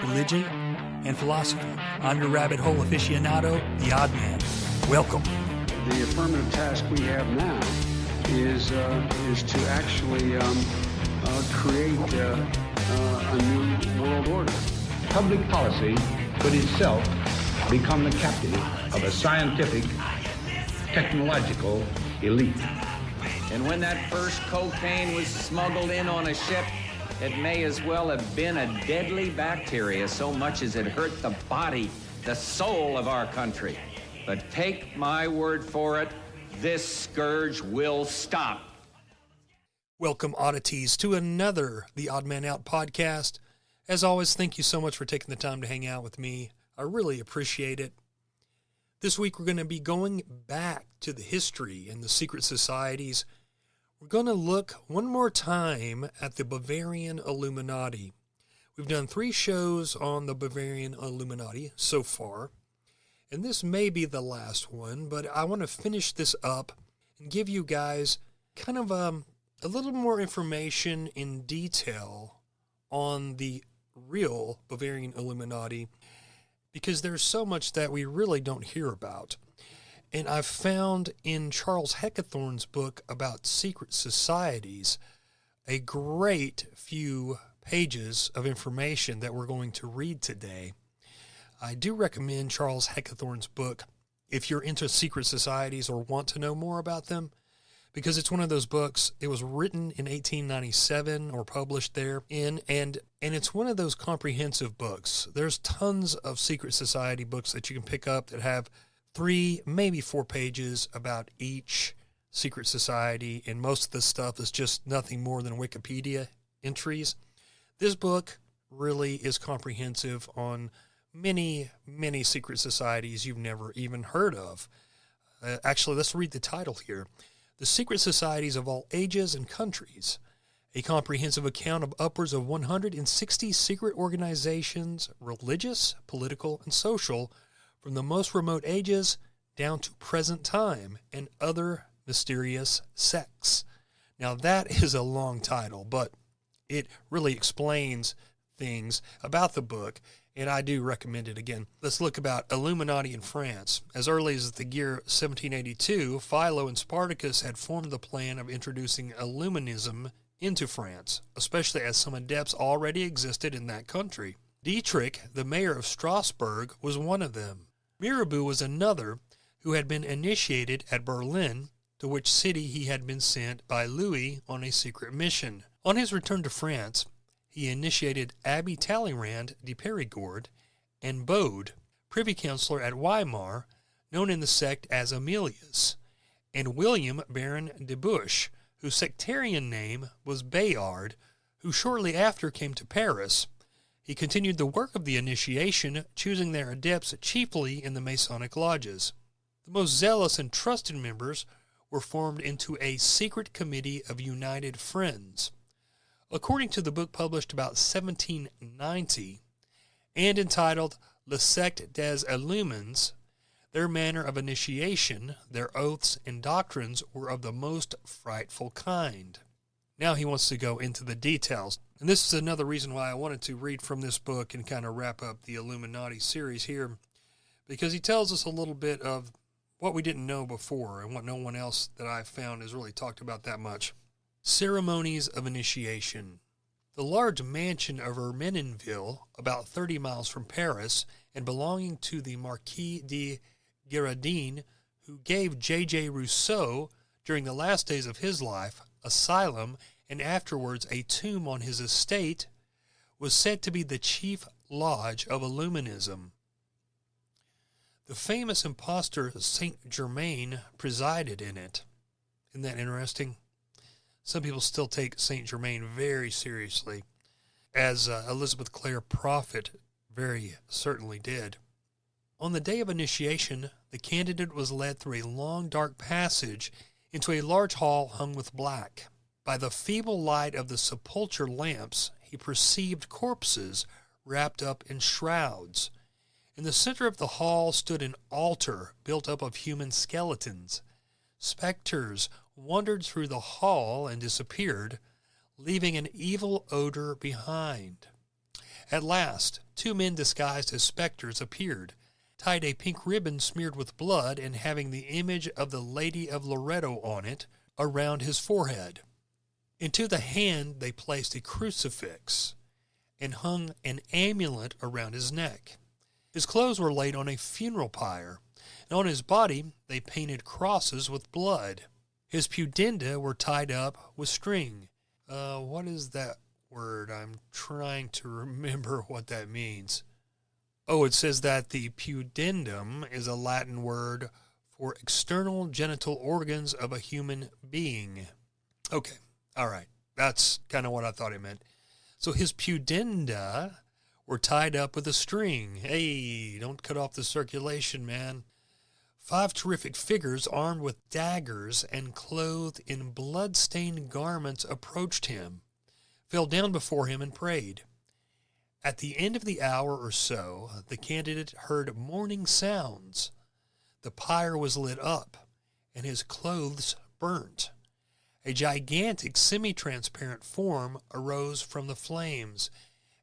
religion, and philosophy. I'm your rabbit hole aficionado, the Odd Man. Welcome. The affirmative task we have now is to actually create a new world order. Public policy could itself become the captive of a scientific, technological elite. And when that first cocaine was smuggled in on a ship, it may as well have been a deadly bacteria, so much as it hurt the body, the soul of our country. But take my word for it, this scourge will stop. Welcome, oddities, to another The Odd Man Out podcast. As always, thank you so much for taking the time to hang out with me. I really appreciate it. This week, we're going to be going back to the history and the secret societies. We're going to look one more time at the Bavarian Illuminati. We've done 3 shows on the Bavarian Illuminati so far, and this may be the last one, but I want to finish this up and give you guys kind of a little more information in detail on the real Bavarian Illuminati, because there's so much that we really don't hear about. And I've found in Charles Heckethorn's book about secret societies a great few pages of information that we're going to read today. I do recommend Charles Heckethorn's book if you're into secret societies or want to know more about them, because it's one of those books. It was written in 1897 or published there and it's one of those comprehensive books. There's tons of secret society books that you can pick up that have 3, maybe 4 pages about each secret society, and most of the stuff is just nothing more than Wikipedia entries. This book really is comprehensive on many, many secret societies you've never even heard of. Actually, let's read the title here. The Secret Societies of All Ages and Countries, a comprehensive account of upwards of 160 secret organizations, religious, political, and social, from the most remote ages down to present time, and other mysterious sects. Now that is a long title, but it really explains things about the book, and I do recommend it again. Let's look about Illuminati in France. As early as the year 1782, Philo and Spartacus had formed the plan of introducing Illuminism into France, especially as some adepts already existed in that country. Dietrich, the mayor of Strasbourg, was one of them. Mirabeau was another who had been initiated at Berlin, to which city he had been sent by Louis on a secret mission. On his return to France, he initiated Abbé Talleyrand de Périgord and Bode, privy councillor at Weimar, known in the sect as Emilius, and William Baron de Buch, whose sectarian name was Bayard, who shortly after came to Paris. He continued the work of the initiation, choosing their adepts chiefly in the Masonic lodges. The most zealous and trusted members were formed into a secret committee of United Friends. According to the book published about 1790 and entitled Le Secte des Illumines, their manner of initiation, their oaths and doctrines were of the most frightful kind. Now he wants to go into the details. And this is another reason why I wanted to read from this book and kind of wrap up the Illuminati series here, because he tells us a little bit of what we didn't know before and what no one else that I've found has really talked about that much. Ceremonies of initiation. The large mansion of Ermenonville, about 30 miles from Paris, and belonging to the Marquis de Girardin, who gave J.J. Rousseau, during the last days of his life, asylum and afterwards a tomb on his estate, was said to be the chief lodge of Illuminism. The famous impostor Saint Germain presided in it. Isn't that interesting? Some people still take Saint Germain very seriously, as Elizabeth Clare Prophet very certainly did. On the day of initiation, the candidate was led through a long dark passage into a large hall hung with black. By the feeble light of the sepulchre lamps, he perceived corpses wrapped up in shrouds. In the center of the hall stood an altar built up of human skeletons. Specters wandered through the hall and disappeared, leaving an evil odor behind. At last, 2 men disguised as specters appeared, tied a pink ribbon smeared with blood and having the image of the Lady of Loretto on it around his forehead. Into the hand they placed a crucifix and hung an amulet around his neck. His clothes were laid on a funeral pyre, and on his body they painted crosses with blood. His pudenda were tied up with string. What is that word? I'm trying to remember what that means. Oh, it says that the pudendum is a Latin word for external genital organs of a human being. Okay, all right. That's kind of what I thought it meant. So his pudenda were tied up with a string. Hey, don't cut off the circulation, man. 5 terrific figures armed with daggers and clothed in blood-stained garments approached him, fell down before him and prayed. At the end of the hour or so, the candidate heard mourning sounds. The pyre was lit up, and his clothes burnt. A gigantic semi-transparent form arose from the flames,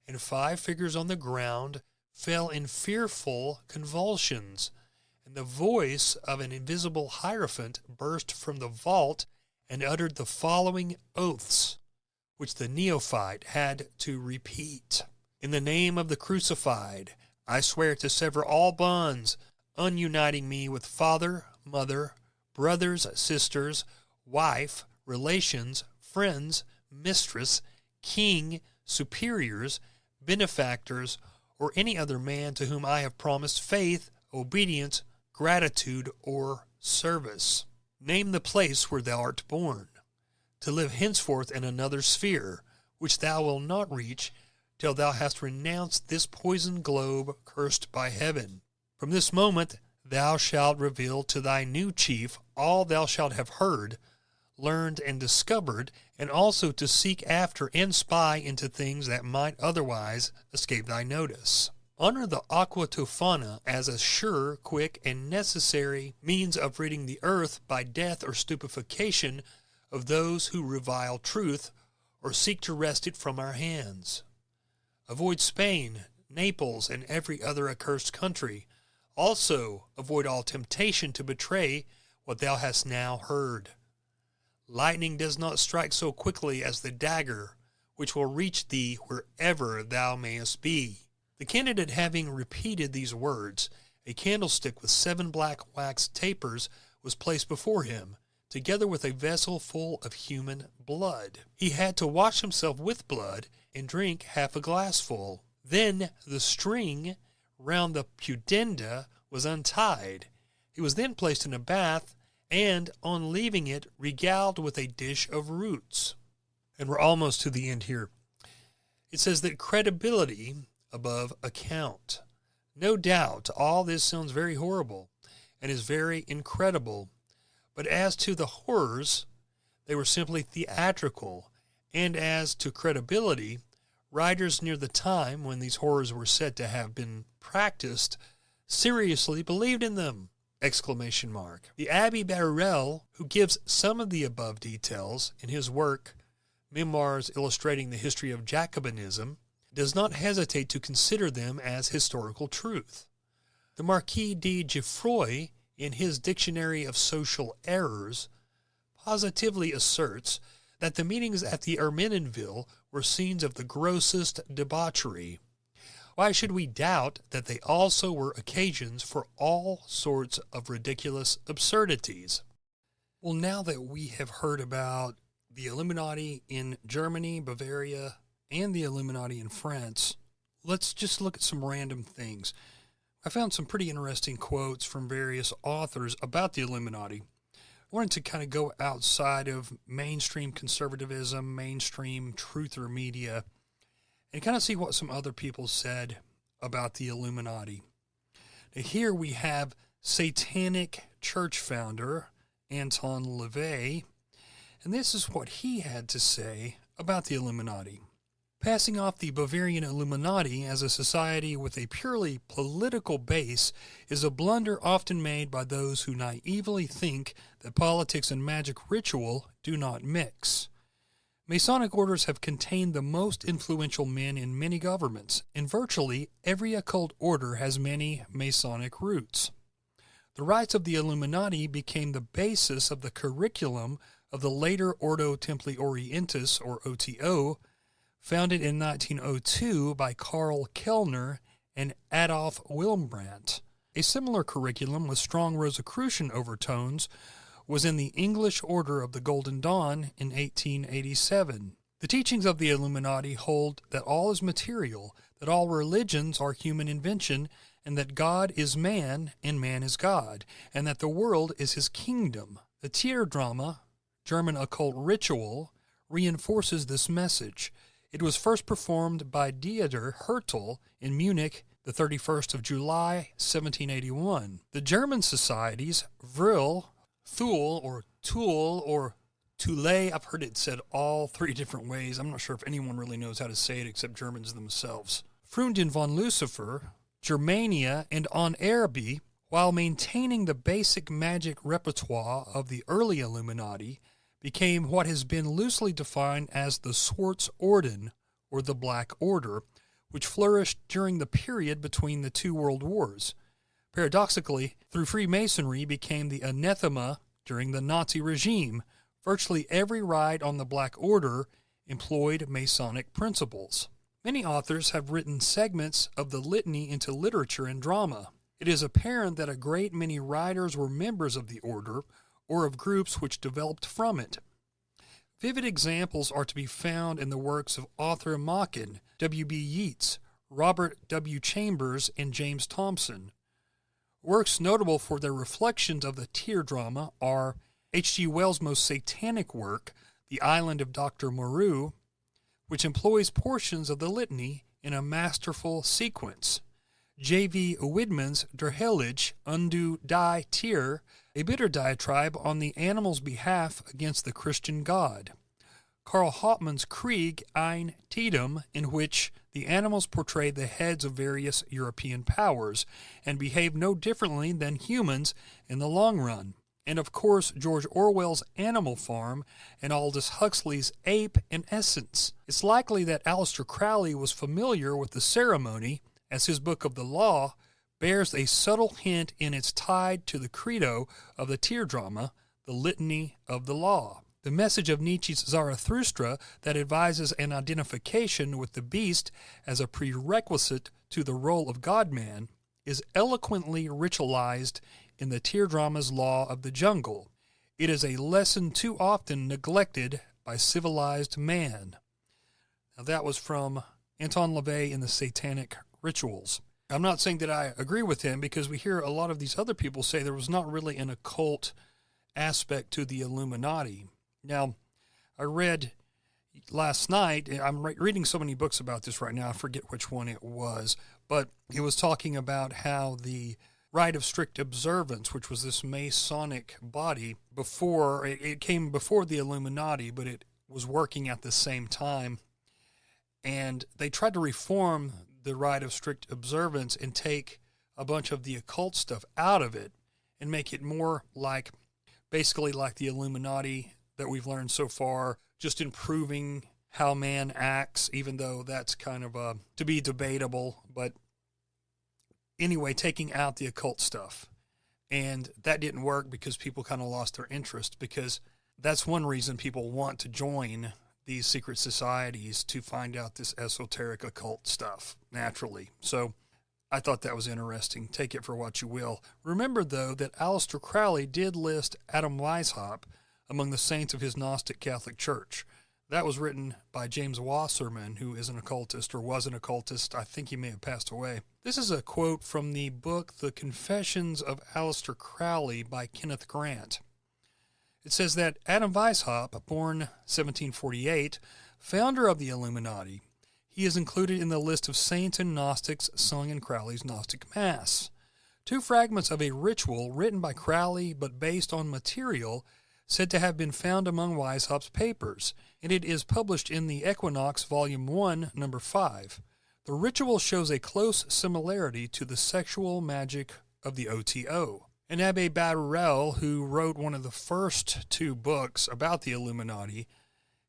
and 5 figures on the ground fell in fearful convulsions, and the voice of an invisible hierophant burst from the vault and uttered the following oaths, which the neophyte had to repeat. In the name of the crucified, I swear to sever all bonds, ununiting me with father, mother, brothers, sisters, wife, relations, friends, mistress, king, superiors, benefactors, or any other man to whom I have promised faith, obedience, gratitude, or service. Name the place where thou art born, to live henceforth in another sphere, which thou wilt not reach till thou hast renounced this poisoned globe cursed by heaven. From this moment thou shalt reveal to thy new chief all thou shalt have heard, learned, and discovered, and also to seek after and spy into things that might otherwise escape thy notice. Honor the aqua tofana as a sure, quick, and necessary means of ridding the earth by death or stupefaction of those who revile truth or seek to wrest it from our hands. Avoid Spain, Naples, and every other accursed country. Also avoid all temptation to betray what thou hast now heard. Lightning does not strike so quickly as the dagger, which will reach thee wherever thou mayest be. The candidate having repeated these words, a candlestick with 7 black wax tapers was placed before him, together with a vessel full of human blood. He had to wash himself with blood and drink half a glassful. Then the string round the pudenda was untied. He was then placed in a bath, and on leaving it, regaled with a dish of roots. And we're almost to the end here. It says that credibility above account. No doubt, all this sounds very horrible and is very incredible. But as to the horrors, they were simply theatrical. And as to credibility, writers near the time when these horrors were said to have been practiced seriously believed in them! ! The Abbé Barrel, who gives some of the above details in his work, Memoirs Illustrating the History of Jacobinism, does not hesitate to consider them as historical truth. The Marquis de Geoffroy, in his Dictionary of Social Errors, positively asserts that the meetings at the Armenonville were scenes of the grossest debauchery. Why should we doubt that they also were occasions for all sorts of ridiculous absurdities? Well, now that we have heard about the Illuminati in Germany, Bavaria, and the Illuminati in France, let's just look at some random things. I found some pretty interesting quotes from various authors about the Illuminati. I wanted to kind of go outside of mainstream conservatism, mainstream truther media, and kind of see what some other people said about the Illuminati. Now, here we have Satanic Church founder Anton LaVey, and this is what he had to say about the Illuminati. Passing off the Bavarian Illuminati as a society with a purely political base is a blunder often made by those who naively think that politics and magic ritual do not mix. Masonic orders have contained the most influential men in many governments, and virtually every occult order has many Masonic roots. The rites of the Illuminati became the basis of the curriculum of the later Ordo Templi Orientis, or OTO, founded in 1902 by Karl Kellner and Adolf Wilmbrandt. A similar curriculum with strong Rosicrucian overtones was in the English Order of the Golden Dawn in 1887. The teachings of the Illuminati hold that all is material, that all religions are human invention, and that God is man and man is God, and that the world is his kingdom. The Teerdrama, German occult ritual, reinforces this message. It was first performed by Dieter Hertel in Munich the 31st of July, 1781. The German societies, Vril, Thule, or Tool, or Thule, I've heard it said all three different ways. I'm not sure if anyone really knows how to say it except Germans themselves. Freunden von Lucifer, Germania, and On Araby, while maintaining the basic magic repertoire of the early Illuminati, became what has been loosely defined as the Swartz Orden, or the Black Order, which flourished during the period between the two world wars. Paradoxically, through Freemasonry became the anathema during the Nazi regime. Virtually every rite on the Black Order employed Masonic principles. Many authors have written segments of the litany into literature and drama. It is apparent that a great many writers were members of the order or of groups which developed from it. Vivid examples are to be found in the works of Arthur Machen, W.B. Yeats, Robert W. Chambers, and James Thompson. Works notable for their reflections of the Teerdrama are H.G. Wells' most satanic work, The Island of Dr. Moreau, which employs portions of the litany in a masterful sequence. J.V. Widman's Der Heilige Undu Die Tier, a bitter diatribe on the animal's behalf against the Christian God. Karl Hauptmann's Krieg ein Tedum, in which the animals portray the heads of various European powers and behave no differently than humans in the long run. And of course, George Orwell's Animal Farm and Aldous Huxley's Ape and Essence. It's likely that Aleister Crowley was familiar with the ceremony, as his book of the Law bears a subtle hint in its tied to the credo of the Teerdrama, the Litany of the Law. The message of Nietzsche's Zarathustra that advises an identification with the beast as a prerequisite to the role of God-man is eloquently ritualized in the Teerdrama's Law of the Jungle. It is a lesson too often neglected by civilized man. Now that was from Anton LaVey in the Satanic Rituals. I'm not saying that I agree with him, because we hear a lot of these other people say there was not really an occult aspect to the Illuminati. Now, I read last night, I'm reading so many books about this right now, I forget which one it was, but it was talking about how the Rite of Strict Observance, which was this Masonic body, it came before the Illuminati, but it was working at the same time, and they tried to reform the Rite of Strict Observance and take a bunch of the occult stuff out of it and make it more like, basically like the Illuminati that we've learned so far, just improving how man acts, even though that's kind of to be debatable. But anyway, taking out the occult stuff. And that didn't work because people kind of lost their interest, because that's one reason people want to join these secret societies, to find out this esoteric occult stuff naturally. So I thought that was interesting. Take it for what you will. Remember, though, that Aleister Crowley did list Adam Weishaupt among the saints of his Gnostic Catholic Church. That was written by James Wasserman, who is an occultist, or was an occultist. I think he may have passed away. This is a quote from the book The Confessions of Aleister Crowley by Kenneth Grant. It says that Adam Weishaupt, born 1748, founder of the Illuminati, he is included in the list of saints and Gnostics sung in Crowley's Gnostic Mass. Two fragments of a ritual written by Crowley but based on material said to have been found among Weishaupt's papers, and it is published in the Equinox, Volume 1, Number 5. The ritual shows a close similarity to the sexual magic of the OTO. And Abbé Barruel, who wrote one of the first two books about the Illuminati,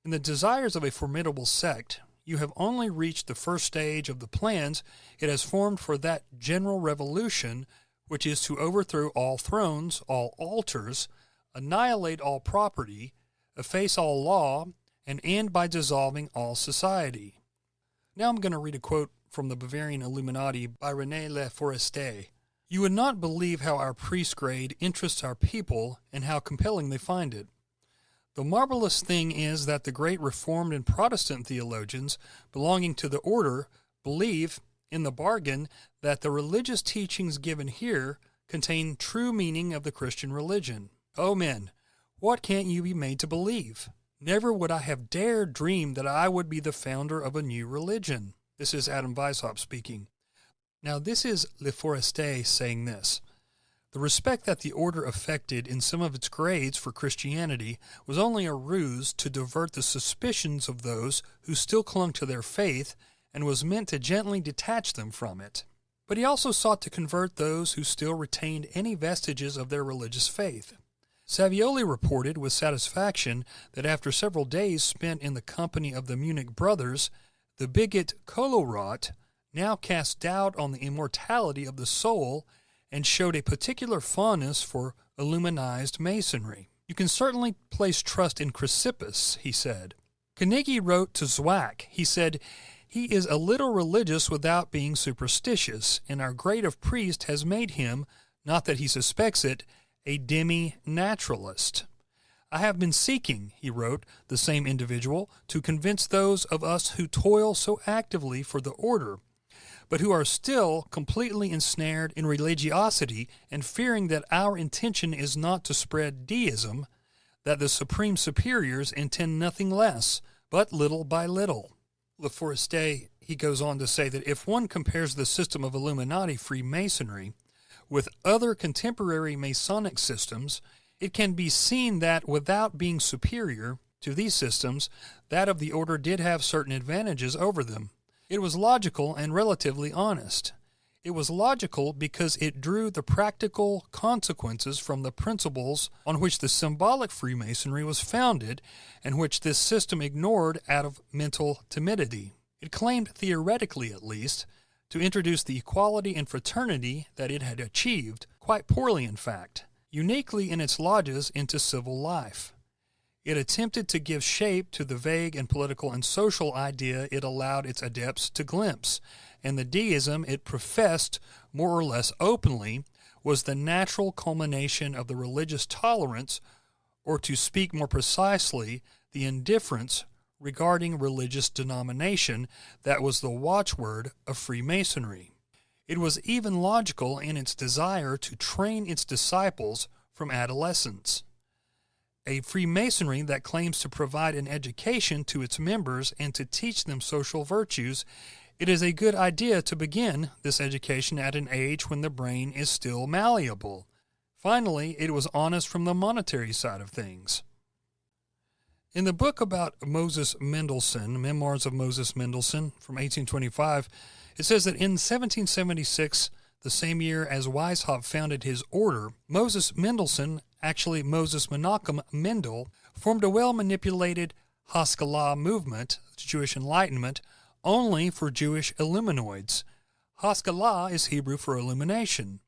In the desires of a formidable sect, you have only reached the first stage of the plans it has formed for that general revolution, which is to overthrow all thrones, all altars, annihilate all property, efface all law, and end by dissolving all society. Now I'm going to read a quote from the Bavarian Illuminati by René Le Forestier. You would not believe how our priest grade interests our people and how compelling they find it. The marvelous thing is that the great Reformed and Protestant theologians belonging to the order believe, in the bargain, that the religious teachings given here contain true meaning of the Christian religion. O men, what can't you be made to believe? Never would I have dared dream that I would be the founder of a new religion. This is Adam Weishaupt speaking. Now this is Le Forestier saying this. The respect that the order affected in some of its grades for Christianity was only a ruse to divert the suspicions of those who still clung to their faith and was meant to gently detach them from it. But he also sought to convert those who still retained any vestiges of their religious faith. Savioli reported with satisfaction that after several days spent in the company of the Munich brothers, the bigot Kolowrat now cast doubt on the immortality of the soul and showed a particular fondness for Illuminized masonry. You can certainly place trust in Chrysippus, he said. Carnegie wrote to Zwack. He said, he is a little religious without being superstitious, and our grade of priest has made him, not that he suspects it, a demi-naturalist. I have been seeking, he wrote, the same individual, to convince those of us who toil so actively for the order, but who are still completely ensnared in religiosity and fearing that our intention is not to spread deism, that the supreme superiors intend nothing less, but little by little. Le Forestier, he goes on to say that if one compares the system of Illuminati Freemasonry with other contemporary Masonic systems, it can be seen that without being superior to these systems, that of the order did have certain advantages over them. It was logical and relatively honest. It was logical because it drew the practical consequences from the principles on which the symbolic Freemasonry was founded and which this system ignored out of mental timidity. It claimed, theoretically at least, to introduce the equality and fraternity that it had achieved, quite poorly in fact, uniquely in its lodges, into civil life. It attempted to give shape to the vague and political and social idea it allowed its adepts to glimpse, and the deism it professed more or less openly was the natural culmination of the religious tolerance, or to speak more precisely, the indifference regarding religious denomination that was the watchword of Freemasonry. It was even logical in its desire to train its disciples from adolescence. A Freemasonry that claims to provide an education to its members and to teach them social virtues, it is a good idea to begin this education at an age when the brain is still malleable. Finally, it was honest from the monetary side of things. In the book about Moses Mendelssohn, Memoirs of Moses Mendelssohn from 1825, it says that in 1776, the same year as Weishaupt founded his order, Moses Mendelssohn, actually Moses Menachem Mendel, formed a well-manipulated Haskalah movement, Jewish Enlightenment, only for Jewish Illuminoids. Haskalah is Hebrew for illumination.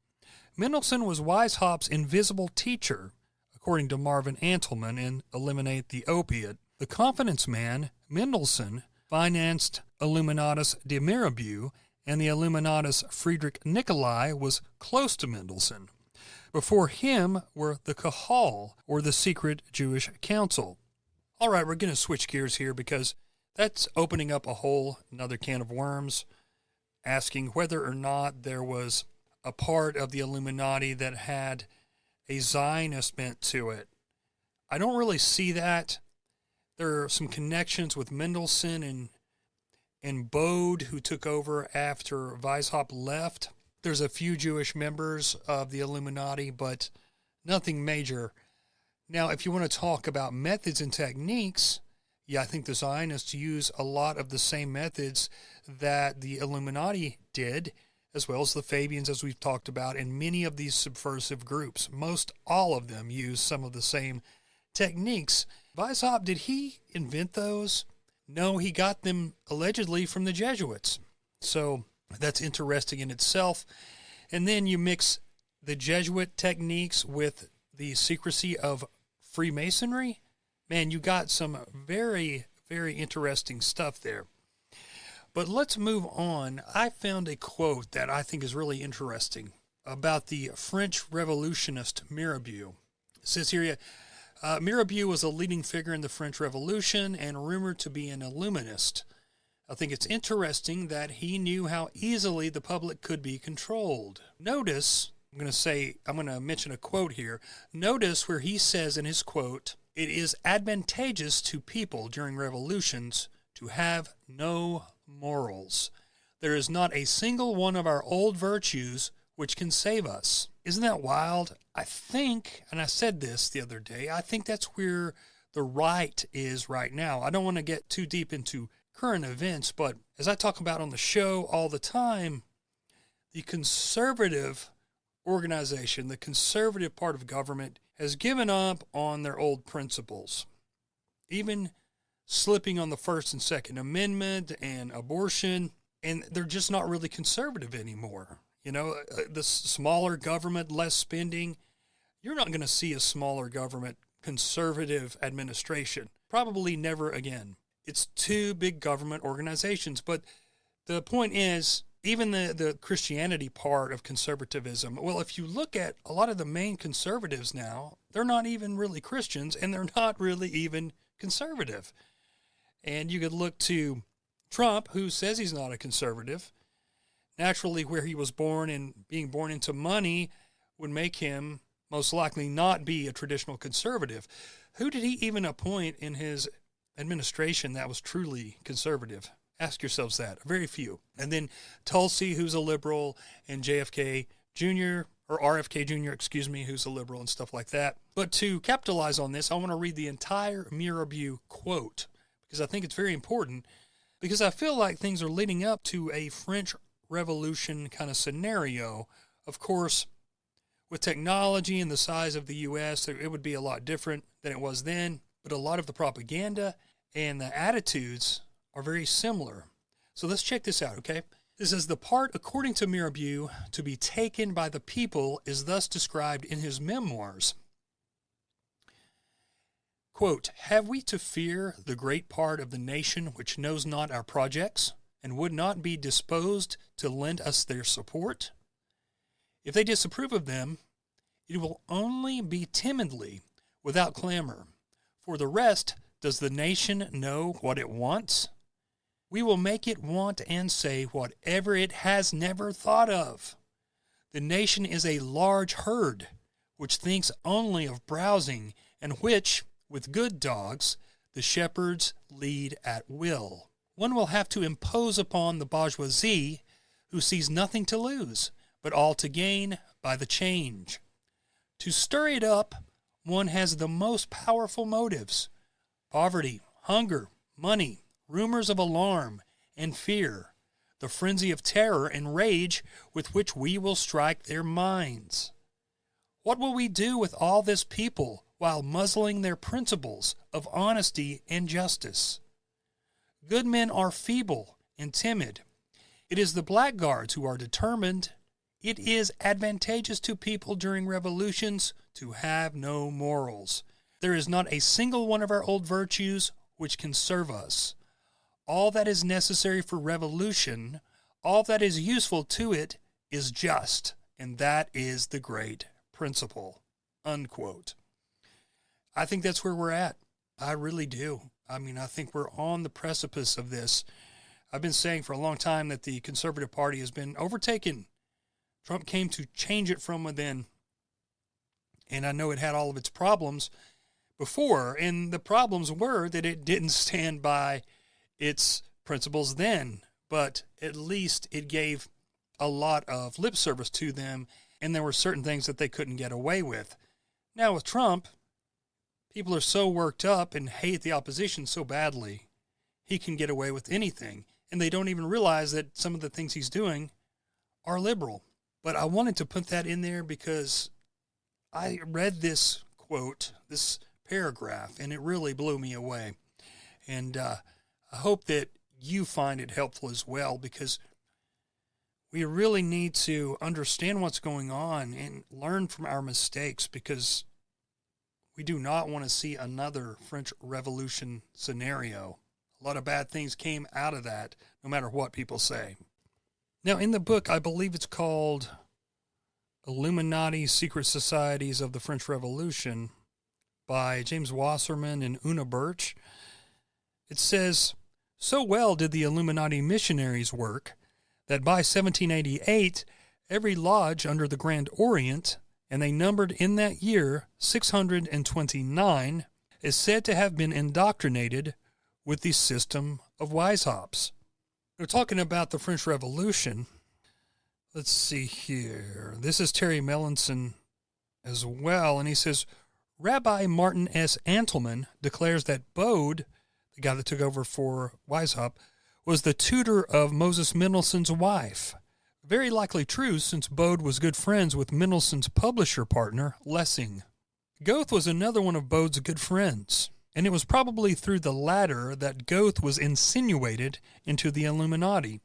Mendelssohn was Weishaupt's invisible teacher, according to Marvin Antelman in Eliminate the Opiate. The confidence man, Mendelssohn, financed Illuminatus de Mirabeau, and the Illuminatus Friedrich Nicolai was close to Mendelssohn. Before him were the Kahal, or the Secret Jewish Council. All right, we're going to switch gears here because that's opening up a whole another can of worms, asking whether or not there was a part of the Illuminati that had a Zionist bent to it. I don't really see that. There are some connections with Mendelssohn and Bode, who took over after Weishaupt left. There's a few Jewish members of the Illuminati, but nothing major. Now, if you want to talk about methods and techniques, yeah, I think the Zionists use a lot of the same methods that the Illuminati did, as well as the Fabians, as we've talked about, and many of these subversive groups. Most all of them use some of the same techniques. Weishaupt, did he invent those? No, he got them allegedly from the Jesuits. So that's interesting in itself. And then you mix the Jesuit techniques with the secrecy of Freemasonry. Man, you got some very, very interesting stuff there. But let's move on. I found a quote that I think is really interesting about the French revolutionist Mirabeau. It says here, Mirabeau was a leading figure in the French Revolution and rumored to be an Illuminist. I think it's interesting that he knew how easily the public could be controlled. Notice, I'm going to mention a quote here. Notice where he says in his quote, "It is advantageous to people during revolutions to have no morals. There is not a single one of our old virtues which can save us." Isn't that wild? I think, and I said this the other day, I think that's where the right is right now. I don't want to get too deep into current events, but as I talk about on the show all the time, the conservative organization, the conservative part of government, has given up on their old principles, even slipping on the First and Second Amendment and abortion, and they're just not really conservative anymore. You know, the smaller government, less spending. You're not going to see a smaller government conservative administration. Probably never again. It's two big government organizations. But the point is, even the Christianity part of conservatism, well, if you look at a lot of the main conservatives now, they're not even really Christians, and they're not really even conservative. And you could look to Trump, who says he's not a conservative. Naturally, where he was born and being born into money would make him most likely not be a traditional conservative. Who did he even appoint in his administration that was truly conservative? Ask yourselves that. Very few. And then Tulsi, who's a liberal, and JFK Jr., or RFK Jr., who's a liberal and stuff like that. But to capitalize on this, I want to read the entire Mirabeau quote, because I think it's very important, because I feel like things are leading up to a French Revolution kind of scenario. Of course, with technology and the size of the U.S., it would be a lot different than it was then, but a lot of the propaganda and the attitudes are very similar. So let's check this out, okay? This is the part, according to Mirabeau, to be taken by the people is thus described in his memoirs. Quote, "Have we to fear the great part of the nation which knows not our projects, and would not be disposed to lend us their support? If they disapprove of them, it will only be timidly, without clamor. For the rest, does the nation know what it wants? We will make it want and say whatever it has never thought of. The nation is a large herd, which thinks only of browsing, and which, with good dogs, the shepherds lead at will. One will have to impose upon the bourgeoisie, who sees nothing to lose, but all to gain by the change. To stir it up, one has the most powerful motives: poverty, hunger, money, rumors of alarm and fear, the frenzy of terror and rage with which we will strike their minds. What will we do with all this people while muzzling their principles of honesty and justice? Good men are feeble and timid. It is the blackguards who are determined. It is advantageous to people during revolutions to have no morals. There is not a single one of our old virtues which can serve us. All that is necessary for revolution, all that is useful to it, is just, and that is the great principle." Unquote. I think that's where we're at. I really do. I mean, I think we're on the precipice of this. I've been saying for a long time that the Conservative Party has been overtaken. Trump came to change it from within. And I know it had all of its problems before, and the problems were that it didn't stand by its principles then, but at least it gave a lot of lip service to them, and there were certain things that they couldn't get away with. Now with Trump, people are so worked up and hate the opposition so badly, he can get away with anything, and they don't even realize that some of the things he's doing are liberal. But I wanted to put that in there because I read this quote, this paragraph, and it really blew me away. And I hope that you find it helpful as well, because we really need to understand what's going on and learn from our mistakes, because we do not want to see another French Revolution scenario. A lot of bad things came out of that, no matter what people say. Now, in the book, I believe it's called Illuminati Secret Societies of the French Revolution by James Wasserman and Una Birch, it says, so well did the Illuminati missionaries work that by 1788, every lodge under the Grand Orient, and they numbered in that year 629, is said to have been indoctrinated with the system of Weishaupts. We're talking about the French Revolution. Let's see here. This is Terry Melanson as well, and he says, Rabbi Martin S. Antleman declares that Bode, the guy that took over for Weishaupt, was the tutor of Moses Mendelssohn's wife. Very likely true, since Bode was good friends with Mendelssohn's publisher partner, Lessing. Goethe was another one of Bode's good friends, and it was probably through the latter that Goethe was insinuated into the Illuminati.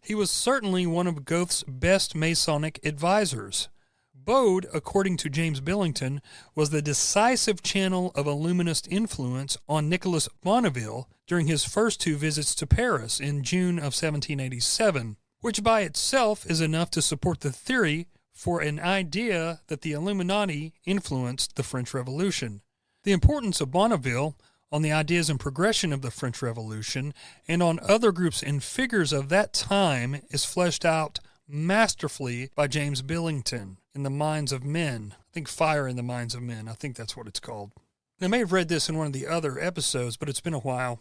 He was certainly one of Goethe's best Masonic advisors. Bode, according to James Billington, was the decisive channel of Illuminist influence on Nicolas Bonneville during his first 2 visits to Paris in June of 1787, which by itself is enough to support the theory for an idea that the Illuminati influenced the French Revolution. The importance of Bonneville on the ideas and progression of the French Revolution and on other groups and figures of that time is fleshed out masterfully by James Billington in The Minds of Men. I think Fire in the Minds of Men. I think that's what it's called. I may have read this in one of the other episodes, but it's been a while.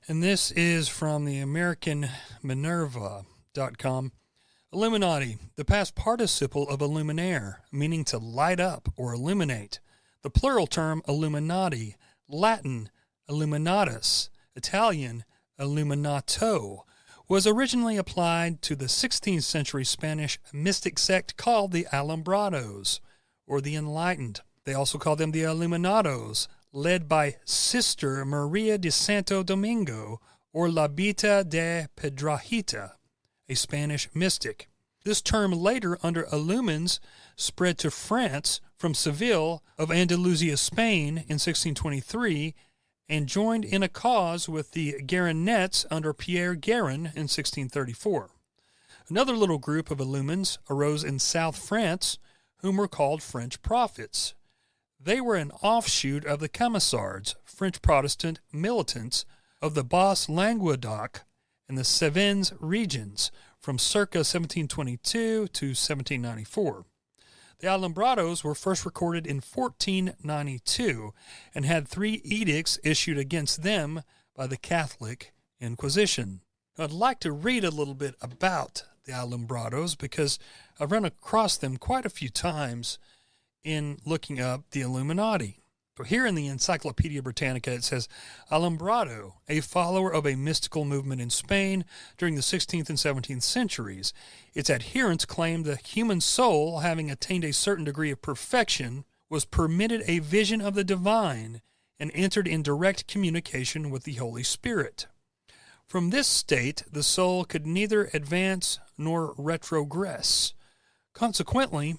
And this is from the AmericanMinerva.com. Illuminati, the past participle of illuminaire, meaning to light up or illuminate. The plural term Illuminati, Latin Illuminatus, Italian Illuminato, was originally applied to the 16th century Spanish mystic sect called the Alumbrados, or the Enlightened. They also called them the Illuminados, led by Sister Maria de Santo Domingo, or La Bita de Pedrahita, a Spanish mystic. This term later, under Illumines, spread to France from Seville of Andalusia, Spain in 1623, and joined in a cause with the Guérinettes under Pierre Guérin in 1634. Another little group of Illumines arose in South France, whom were called French Prophets. They were an offshoot of the Camisards, French Protestant militants of the Basse-Languedoc and the Cevennes regions from circa 1722 to 1794. The Alumbrados were first recorded in 1492 and had 3 edicts issued against them by the Catholic Inquisition. I'd like to read a little bit about the Alumbrados because I've run across them quite a few times in looking up the Illuminati. So here in the Encyclopedia Britannica it says, Alumbrado, a follower of a mystical movement in Spain during the 16th and 17th centuries. Its adherents claimed the human soul, having attained a certain degree of perfection, was permitted a vision of the divine and entered in direct communication with the Holy Spirit. From this state, the soul could neither advance nor retrogress. Consequently,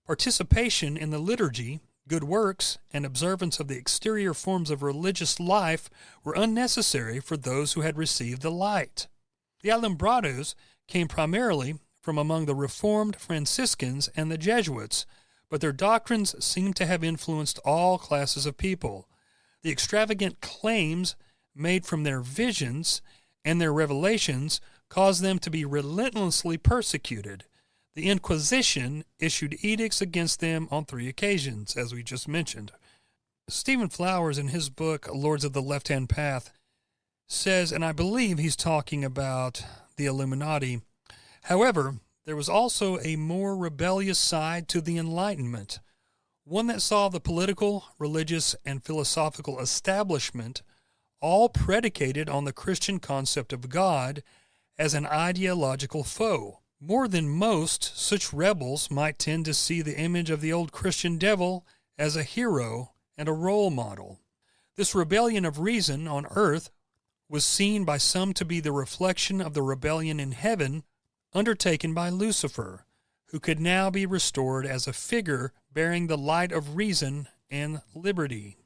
participation in the liturgy, good works, and observance of the exterior forms of religious life were unnecessary for those who had received the light. The Alumbrados came primarily from among the Reformed Franciscans and the Jesuits, but their doctrines seem to have influenced all classes of people. The extravagant claims made from their visions and their revelations caused them to be relentlessly persecuted. The Inquisition issued edicts against them on 3 occasions, as we just mentioned. Stephen Flowers, in his book, Lords of the Left-Hand Path, says, and I believe he's talking about the Illuminati, however, there was also a more rebellious side to the Enlightenment, one that saw the political, religious, and philosophical establishment all predicated on the Christian concept of God as an ideological foe. More than most, such rebels might tend to see the image of the old Christian devil as a hero and a role model. This rebellion of reason on earth was seen by some to be the reflection of the rebellion in heaven undertaken by Lucifer, who could now be restored as a figure bearing the light of reason and liberty.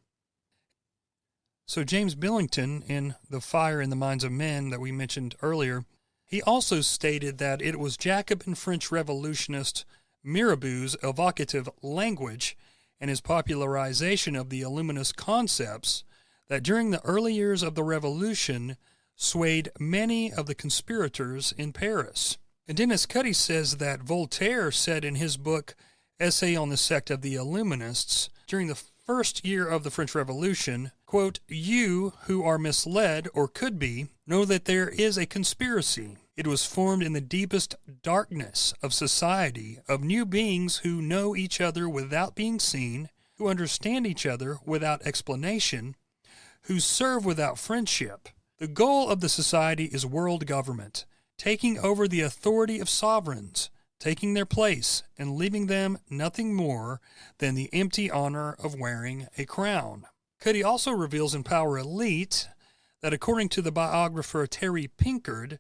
So James Billington, in The Fire in the Minds of Men that we mentioned earlier, he also stated that it was Jacobin French revolutionist Mirabeau's evocative language and his popularization of the Illuminist concepts that during the early years of the Revolution swayed many of the conspirators in Paris. And Dennis Cuddy says that Voltaire said in his book, Essay on the Sect of the Illuminists, during the first year of the French Revolution, quote, "You who are misled, or could be, know that there is a conspiracy. It was formed in the deepest darkness of society of new beings who know each other without being seen, who understand each other without explanation, who serve without friendship. The goal of the society is world government, taking over the authority of sovereigns, taking their place, and leaving them nothing more than the empty honor of wearing a crown." Cuddy also reveals in Power Elite that according to the biographer Terry Pinkard,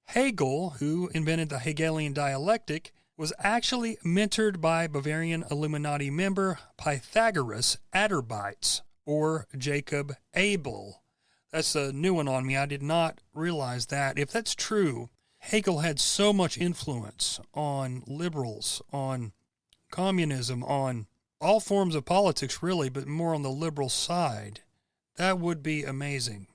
Hegel, who invented the Hegelian dialectic, was actually mentored by Bavarian Illuminati member Pythagoras Atterbites, or Jacob Abel. That's a new one on me. I did not realize that. If that's true, Hegel had so much influence on liberals, on communism, on all forms of politics, really, but more on the liberal side. That would be amazing.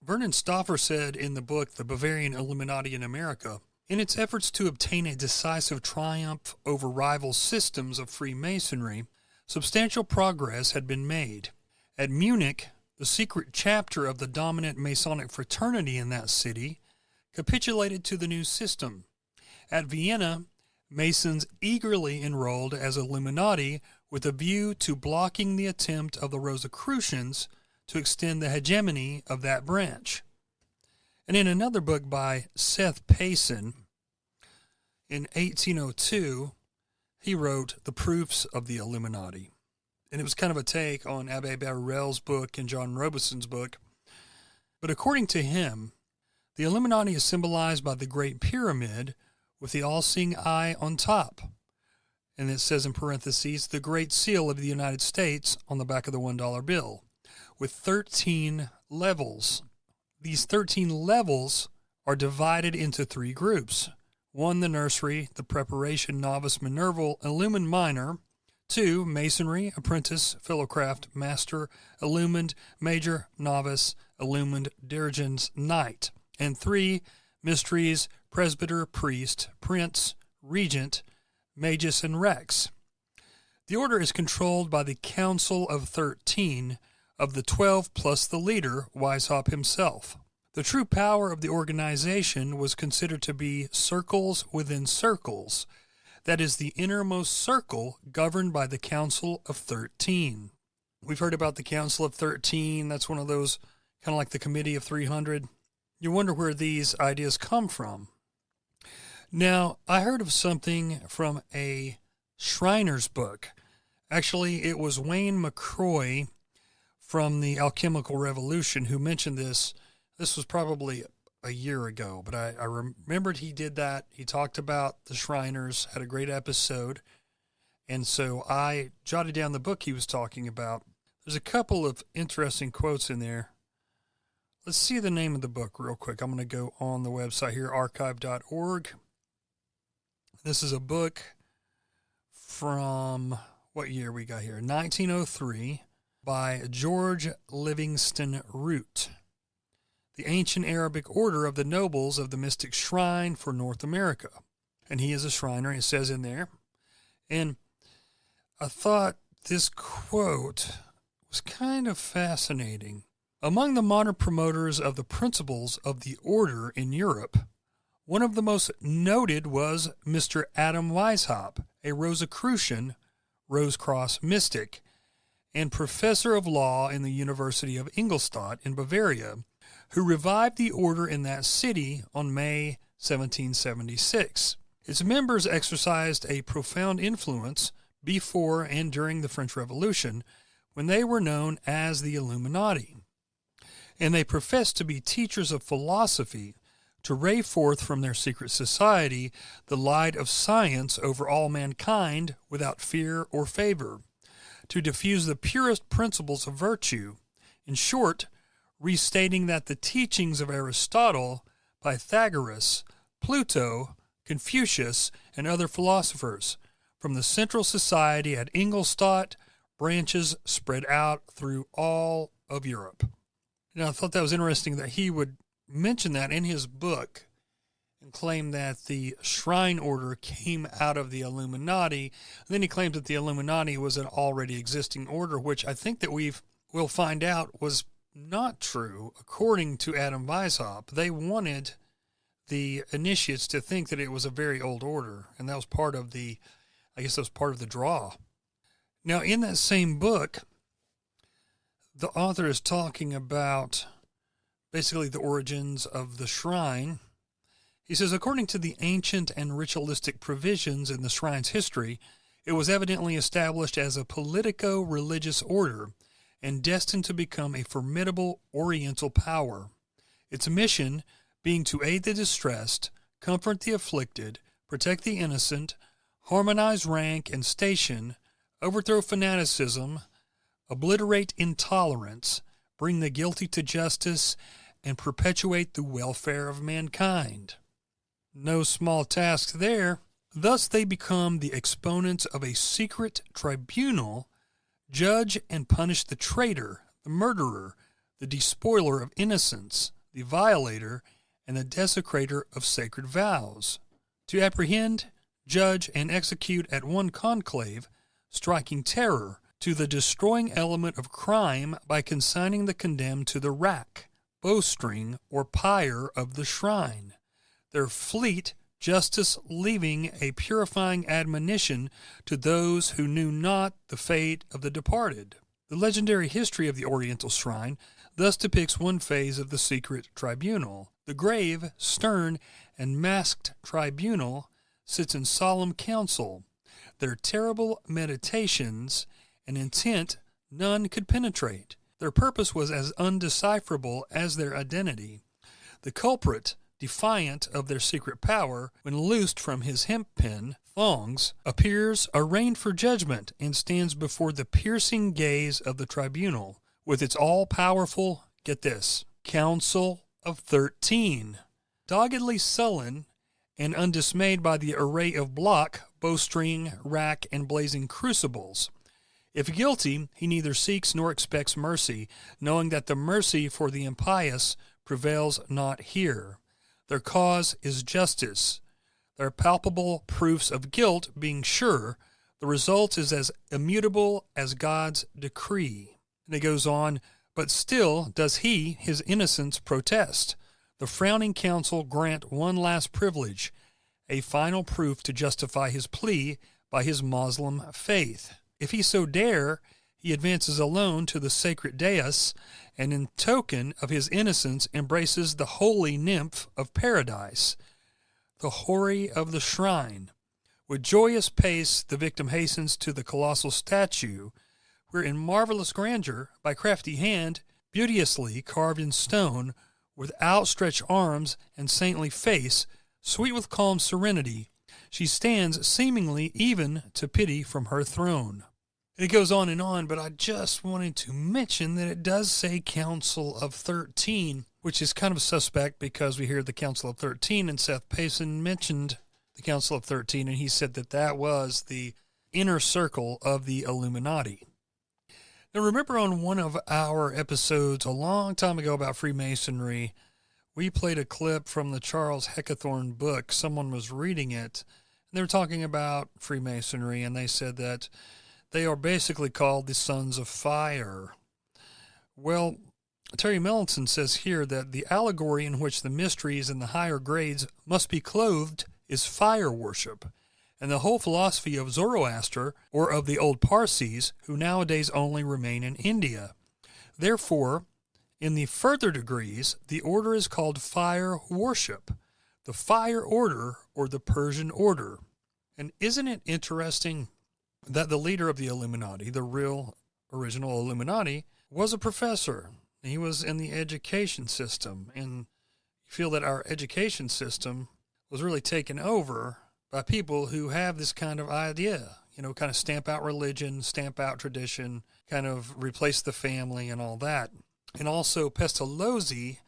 Vernon Stauffer said in the book, The Bavarian Illuminati in America, in its efforts to obtain a decisive triumph over rival systems of Freemasonry, substantial progress had been made. At Munich, the secret chapter of the dominant Masonic fraternity in that city capitulated to the new system. At Vienna, Masons eagerly enrolled as Illuminati with a view to blocking the attempt of the Rosicrucians to extend the hegemony of that branch. And in another book by Seth Payson, in 1802, he wrote The Proofs of the Illuminati. And it was kind of a take on Abbe Barrel's book and John Robeson's book. But according to him, the Illuminati is symbolized by the Great Pyramid with the all-seeing eye on top. And it says in parentheses, the Great Seal of the United States on the back of the $1 bill, with 13 levels. These 13 levels are divided into 3 groups. 1, the nursery, the preparation, novice, Minerval, illumined minor. 2, masonry, apprentice, philocraft, master, illumined, major, novice, illumined, dirigens, knight. And 3, mysteries, presbyter, priest, prince, regent, magus, and rex. The order is controlled by the Council of 13 of the 12 plus the leader, Weishaupt himself. The true power of the organization was considered to be circles within circles, that is, the innermost circle governed by the Council of 13. We've heard about the Council of 13. That's one of those, kind of like the Committee of 300. You wonder where these ideas come from. Now, I heard of something from a Shriner's book. Actually, it was Wayne McCroy from the Alchemical Revolution who mentioned this. This was probably a year ago, but I remembered he did that. He talked about the Shriners, had a great episode, and so I jotted down the book he was talking about. There's a couple of interesting quotes in there. Let's see the name of the book real quick. I'm going to go on the website here, archive.org. This is a book from, what year we got here? 1903 by George Livingston Root. The Ancient Arabic Order of the Nobles of the Mystic Shrine for North America. And he is a Shriner, it says in there. And I thought this quote was kind of fascinating. Among the modern promoters of the principles of the order in Europe, one of the most noted was Mr. Adam Weishaupt, a Rosicrucian, Rose Cross mystic, and professor of law in the University of Ingolstadt in Bavaria, who revived the order in that city on May 1776. Its members exercised a profound influence before and during the French Revolution, when they were known as the Illuminati. And they professed to be teachers of philosophy, to ray forth from their secret society the light of science over all mankind without fear or favor, to diffuse the purest principles of virtue. In short, restating that the teachings of Aristotle, Pythagoras, Plato, Confucius, and other philosophers from the Central Society at Ingolstadt branches spread out through all of Europe. Now, I thought that was interesting that he would mention that in his book and claim that the Shrine Order came out of the Illuminati. And then he claimed that the Illuminati was an already existing order, which I think that we'll find out was not true. According to Adam Weishaupt, they wanted the initiates to think that it was a very old order, and that was part of the, I guess that was part of the draw. Now, in that same book, the author is talking about basically the origins of the shrine. He says, according to the ancient and ritualistic provisions in the shrine's history, it was evidently established as a politico-religious order and destined to become a formidable Oriental power. Its mission being to aid the distressed, comfort the afflicted, protect the innocent, harmonize rank and station, overthrow fanaticism, obliterate intolerance, bring the guilty to justice, and perpetuate the welfare of mankind. No small task there. Thus they become the exponents of a secret tribunal, judge and punish the traitor, the murderer, the despoiler of innocence, the violator, and the desecrator of sacred vows, to apprehend, judge, and execute at one conclave, striking terror to the destroying element of crime by consigning the condemned to the rack, bowstring, or pyre of the shrine, their fleet justice leaving a purifying admonition to those who knew not the fate of the departed. The legendary history of the Oriental Shrine thus depicts one phase of the secret tribunal. The grave, stern, and masked tribunal sits in solemn council. Their terrible meditations and intent none could penetrate. Their purpose was as undecipherable as their identity. The culprit, defiant of their secret power, when loosed from his hempen thongs, appears arraigned for judgment and stands before the piercing gaze of the tribunal, with its all-powerful, get this, Council of 13, doggedly sullen and undismayed by the array of block, bowstring, rack, and blazing crucibles. If guilty, he neither seeks nor expects mercy, knowing that the mercy for the impious prevails not here. Their cause is justice. Their palpable proofs of guilt being sure, the result is as immutable as God's decree. And it goes on, but still does he his innocence protest. The frowning council grant one last privilege, a final proof to justify his plea by his Moslem faith. If he so dare, he advances alone to the sacred dais, and in token of his innocence embraces the holy nymph of paradise, the houri of the shrine. With joyous pace the victim hastens to the colossal statue, where in marvelous grandeur, by crafty hand, beauteously carved in stone, with outstretched arms and saintly face, sweet with calm serenity, she stands seemingly even to pity from her throne. It goes on, but I just wanted to mention that it does say Council of 13, which is kind of suspect because we hear the Council of 13, and Seth Payson mentioned the Council of 13, and he said that that was the inner circle of the Illuminati. Now, remember on one of our episodes a long time ago about Freemasonry, we played a clip from the Charles Heckethorn book. Someone was reading it, and they were talking about Freemasonry, and they said that they are basically called the Sons of Fire. Well, Terry Mellinson says here that the allegory in which the mysteries in the higher grades must be clothed is fire worship, and the whole philosophy of Zoroaster, or of the old Parsees, who nowadays only remain in India. Therefore, in the further degrees, the order is called fire worship, the fire order, or the Persian order. And isn't it interesting that the leader of the Illuminati, the real original Illuminati, was a professor. He was in the education system, and you feel that our education system was really taken over by people who have this kind of idea, kind of stamp out religion, stamp out tradition, kind of replace the family and all that. And also Pestalozzi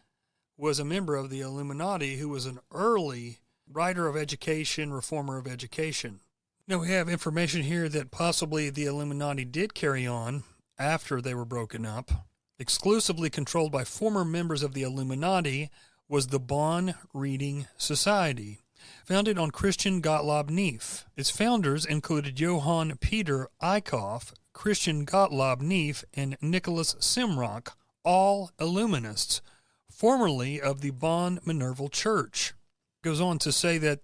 was a member of the Illuminati who was an early writer of education, reformer of education. Now we have information here that possibly the Illuminati did carry on after they were broken up. Exclusively controlled by former members of the Illuminati was the Bonn Reading Society, founded on Christian Gottlob Neff. Its founders included Johann Peter Eickhoff, Christian Gottlob Neff, and Nicholas Simrock, all Illuminists, formerly of the Bonn Minerval Church. It goes on to say that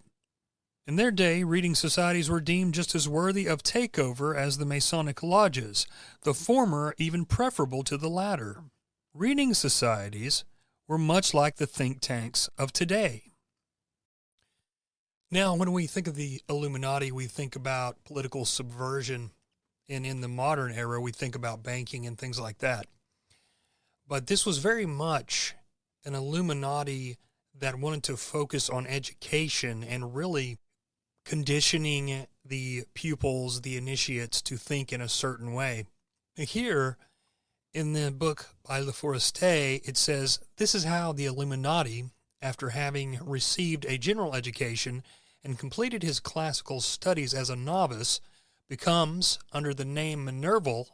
in their day, reading societies were deemed just as worthy of takeover as the Masonic lodges, the former even preferable to the latter. Reading societies were much like the think tanks of today. Now, when we think of the Illuminati, we think about political subversion, and in the modern era, we think about banking and things like that. But this was very much an Illuminati that wanted to focus on education and really conditioning the pupils, the initiates, to think in a certain way. Here, in the book by Le Forestier, it says, this is how the Illuminati, after having received a general education and completed his classical studies as a novice, becomes, under the name Minerval,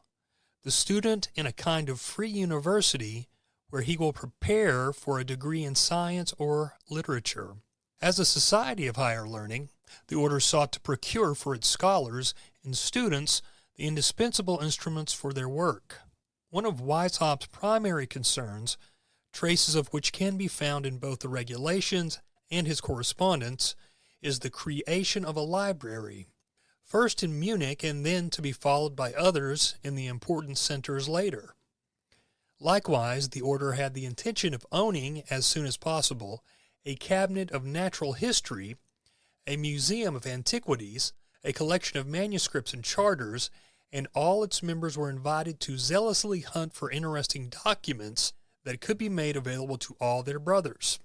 the student in a kind of free university where he will prepare for a degree in science or literature. As a society of higher learning, the order sought to procure for its scholars and students the indispensable instruments for their work. One of Weishaupt's primary concerns, traces of which can be found in both the regulations and his correspondence, is the creation of a library, first in Munich and then to be followed by others in the important centers later. Likewise, the order had the intention of owning, as soon as possible, a cabinet of natural history, a museum of antiquities, a collection of manuscripts and charters, and all its members were invited to zealously hunt for interesting documents that could be made available to all their brothers.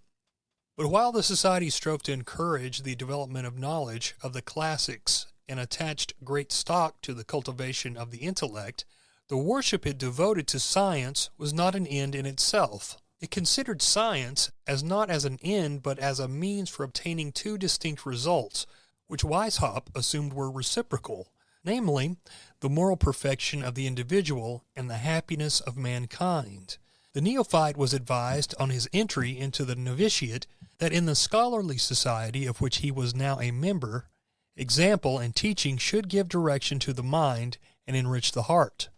But while the society strove to encourage the development of knowledge of the classics and attached great stock to the cultivation of the intellect, the worship it devoted to science was not an end in itself. It considered science as not as an end but as a means for obtaining two distinct results, which Weishaupt assumed were reciprocal, namely, the moral perfection of the individual and the happiness of mankind. The neophyte was advised on his entry into the novitiate that in the scholarly society of which he was now a member, example and teaching should give direction to the mind and enrich the heart.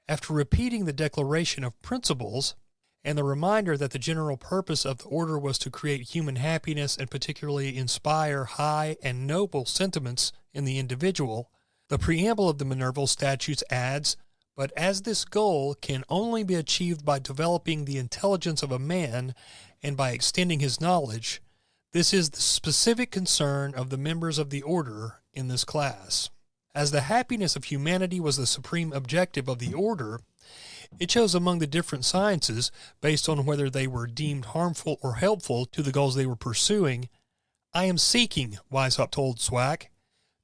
After repeating the declaration of principles, and the reminder that the general purpose of the order was to create human happiness and particularly inspire high and noble sentiments in the individual, the preamble of the Minerval Statutes adds, but as this goal can only be achieved by developing the intelligence of a man and by extending his knowledge, this is the specific concern of the members of the order in this class. As the happiness of humanity was the supreme objective of the order, it chose among the different sciences, based on whether they were deemed harmful or helpful to the goals they were pursuing. I am seeking, Weishaupt told Swack,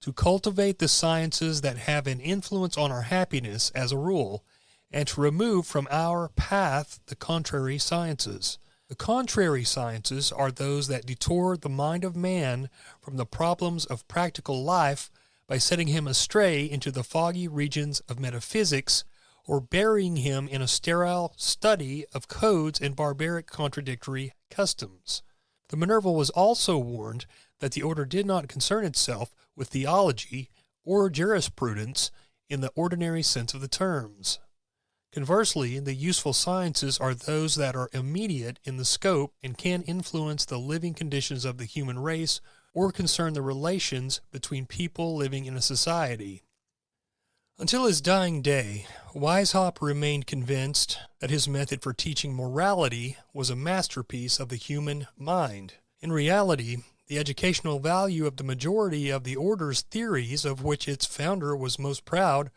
to cultivate the sciences that have an influence on our happiness as a rule, and to remove from our path the contrary sciences. The contrary sciences are those that detour the mind of man from the problems of practical life by setting him astray into the foggy regions of metaphysics, or burying him in a sterile study of codes and barbaric contradictory customs. The Minerval was also warned that the order did not concern itself with theology or jurisprudence in the ordinary sense of the terms. Conversely, the useful sciences are those that are immediate in the scope and can influence the living conditions of the human race or concern the relations between people living in a society. Until his dying day, Weishaupt remained convinced that his method for teaching morality was a masterpiece of the human mind. In reality, the educational value of the majority of the order's theories, of which its founder was most proud,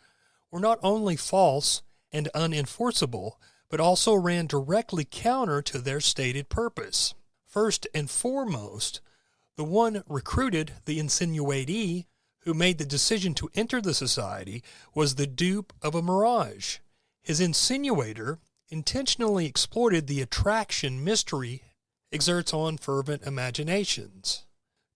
were not only false and unenforceable, but also ran directly counter to their stated purpose. First and foremost, the one recruited, the insinuatee, who made the decision to enter the society, was the dupe of a mirage. His insinuator intentionally exploited the attraction mystery exerts on fervent imaginations.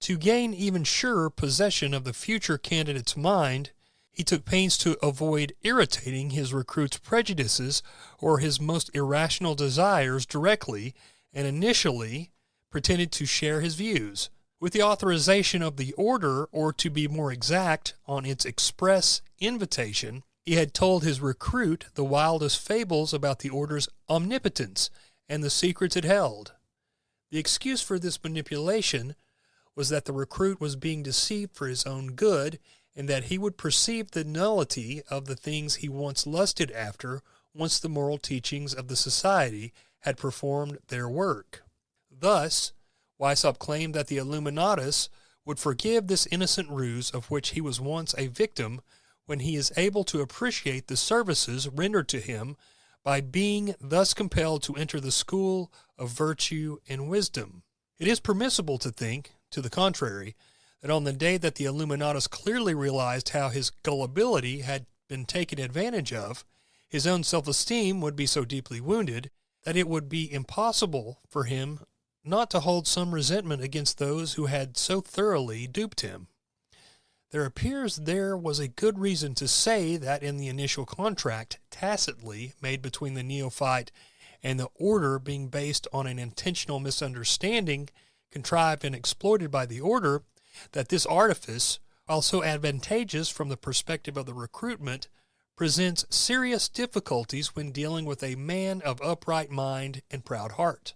To gain even surer possession of the future candidate's mind, he took pains to avoid irritating his recruit's prejudices or his most irrational desires directly, and initially pretended to share his views. With the authorization of the order, or to be more exact, on its express invitation, he had told his recruit the wildest fables about the order's omnipotence and the secrets it held. The excuse for this manipulation was that the recruit was being deceived for his own good, and that he would perceive the nullity of the things he once lusted after once the moral teachings of the society had performed their work. Thus, Weishaupt claimed that the Illuminatus would forgive this innocent ruse of which he was once a victim when he is able to appreciate the services rendered to him by being thus compelled to enter the school of virtue and wisdom. It is permissible to think, to the contrary, that on the day that the Illuminatus clearly realized how his gullibility had been taken advantage of, his own self-esteem would be so deeply wounded that it would be impossible for him not to hold some resentment against those who had so thoroughly duped him. There appears there was a good reason to say that in the initial contract tacitly made between the neophyte and the order, being based on an intentional misunderstanding contrived and exploited by the order, that this artifice, while so advantageous from the perspective of the recruitment, presents serious difficulties when dealing with a man of upright mind and proud heart.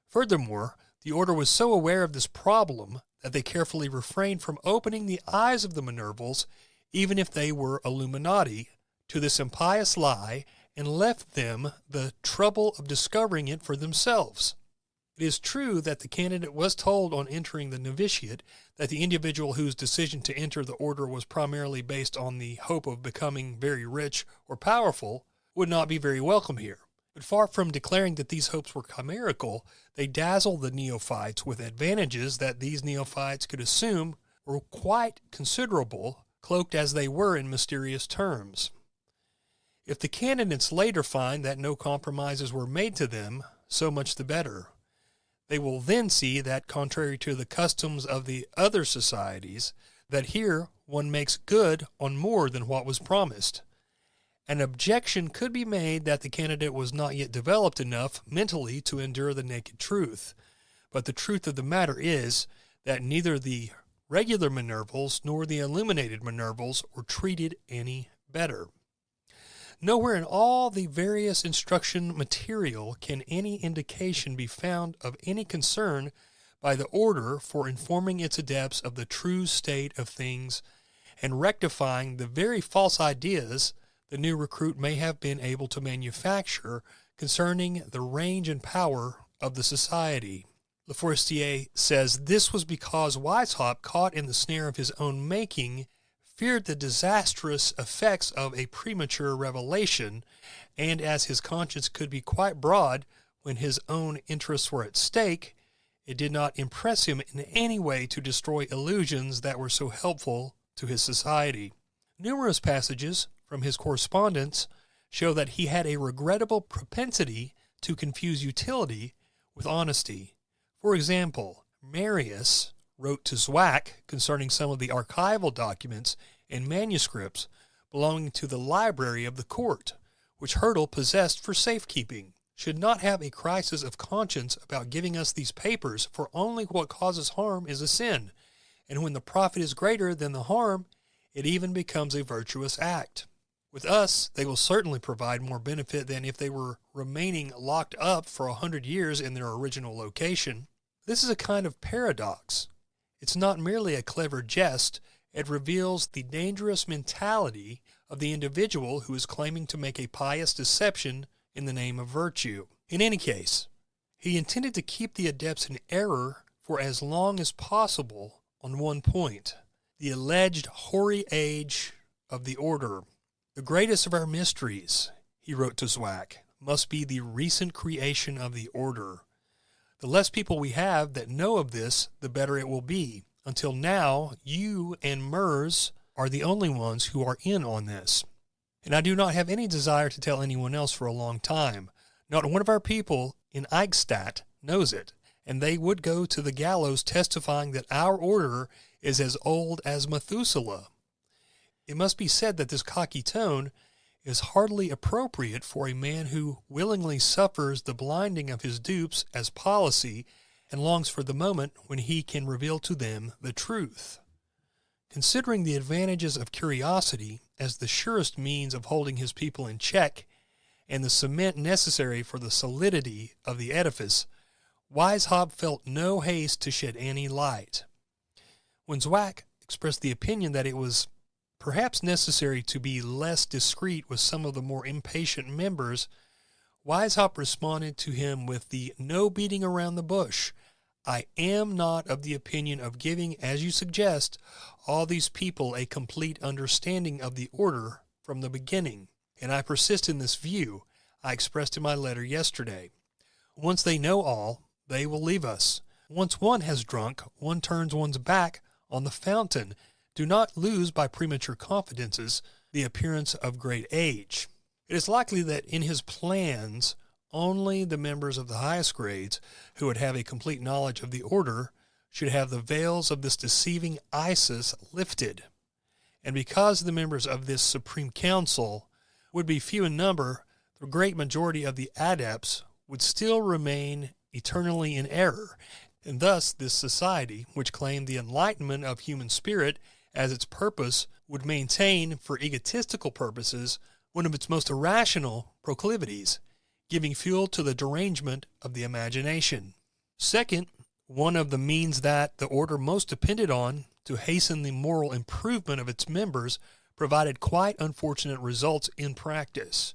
Furthermore, the order was so aware of this problem that they carefully refrained from opening the eyes of the Minervals, even if they were Illuminati, to this impious lie, and left them the trouble of discovering it for themselves. It is true that the candidate was told on entering the novitiate that the individual whose decision to enter the order was primarily based on the hope of becoming very rich or powerful would not be very welcome here. But far from declaring that these hopes were chimerical, they dazzled the neophytes with advantages that these neophytes could assume were quite considerable, cloaked as they were in mysterious terms. If the candidates later find that no compromises were made to them, so much the better. They will then see that, contrary to the customs of the other societies, that here one makes good on more than what was promised. An objection could be made that the candidate was not yet developed enough mentally to endure the naked truth, but the truth of the matter is that neither the regular Minervals nor the illuminated Minervals were treated any better. Nowhere in all the various instruction material can any indication be found of any concern by the order for informing its adepts of the true state of things and rectifying the very false ideas the new recruit may have been able to manufacture concerning the range and power of the society. Leforestier says this was because Weishaupt, caught in the snare of his own making, feared the disastrous effects of a premature revelation, and as his conscience could be quite broad when his own interests were at stake, it did not impress him in any way to destroy illusions that were so helpful to his society. Numerous passages from his correspondence show that he had a regrettable propensity to confuse utility with honesty. For example, Marius wrote to Zwack concerning some of the archival documents and manuscripts belonging to the library of the court, which Hyrtl possessed for safekeeping. Should not have a crisis of conscience about giving us these papers, for only what causes harm is a sin, and when the profit is greater than the harm, it even becomes a virtuous act. With us, they will certainly provide more benefit than if they were remaining locked up for 100 years in their original location. This is a kind of paradox. It's not merely a clever jest, it reveals the dangerous mentality of the individual who is claiming to make a pious deception in the name of virtue. In any case, he intended to keep the adepts in error for as long as possible on one point: the alleged hoary age of the order. The greatest of our mysteries, he wrote to Zwack, must be the recent creation of the order. The less people we have that know of this, the better it will be. Until now, you and Mers are the only ones who are in on this. And I do not have any desire to tell anyone else for a long time. Not one of our people in Eichstatt knows it, and they would go to the gallows testifying that our order is as old as Methuselah. It must be said that this cocky tone is hardly appropriate for a man who willingly suffers the blinding of his dupes as policy and longs for the moment when he can reveal to them the truth. Considering the advantages of curiosity as the surest means of holding his people in check and the cement necessary for the solidity of the edifice, Weishaupt felt no haste to shed any light. When Zwack expressed the opinion that it was perhaps necessary to be less discreet with some of the more impatient members, Weishaupt responded to him with the no beating around the bush. I am not of the opinion of giving, as you suggest, all these people a complete understanding of the order from the beginning, and I persist in this view I expressed in my letter yesterday. Once they know all, they will leave us. Once one has drunk, one turns one's back on the fountain. Do not lose by premature confidences the appearance of great age. It is likely that in his plans, only the members of the highest grades who would have a complete knowledge of the order should have the veils of this deceiving Isis lifted. And because the members of this Supreme Council would be few in number, the great majority of the adepts would still remain eternally in error, and thus this society, which claimed the enlightenment of human spirit as its purpose, would maintain, for egotistical purposes, one of its most irrational proclivities, giving fuel to the derangement of the imagination. Second, one of the means that the order most depended on to hasten the moral improvement of its members provided quite unfortunate results in practice.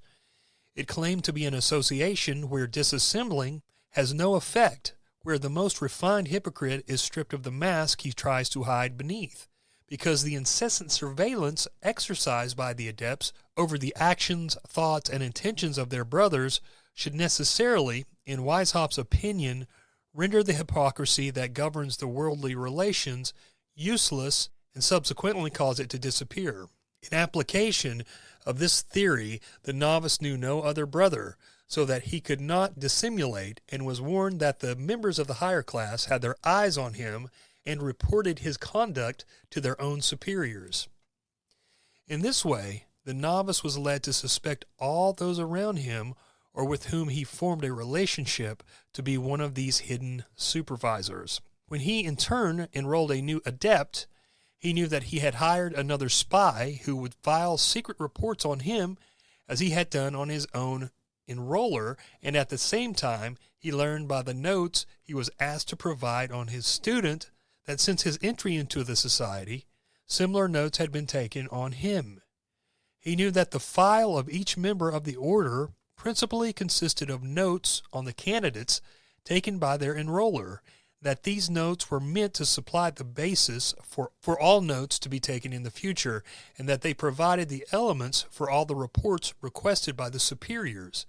It claimed to be an association where disassembling has no effect, where the most refined hypocrite is stripped of the mask he tries to hide beneath, because the incessant surveillance exercised by the adepts over the actions, thoughts, and intentions of their brothers should necessarily, in Weishaupt's opinion, render the hypocrisy that governs the worldly relations useless and subsequently cause it to disappear. In application of this theory, the novice knew no other brother, so that he could not dissimulate, and was warned that the members of the higher class had their eyes on him and reported his conduct to their own superiors. In this way, the novice was led to suspect all those around him or with whom he formed a relationship to be one of these hidden supervisors. When he in turn enrolled a new adept, he knew that he had hired another spy who would file secret reports on him as he had done on his own enroller, and at the same time he learned by the notes he was asked to provide on his student that since his entry into the society, similar notes had been taken on him. He knew that the file of each member of the order principally consisted of notes on the candidates taken by their enroller, that these notes were meant to supply the basis for all notes to be taken in the future, and that they provided the elements for all the reports requested by the superiors,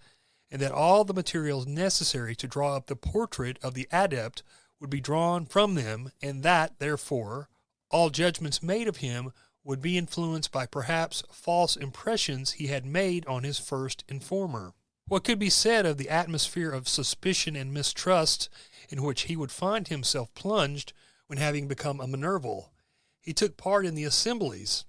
and that all the materials necessary to draw up the portrait of the adept would be drawn from them, and that, therefore, all judgments made of him would be influenced by perhaps false impressions he had made on his first informer. What could be said of the atmosphere of suspicion and mistrust in which he would find himself plunged when, having become a Minerval, he took part in the assemblies?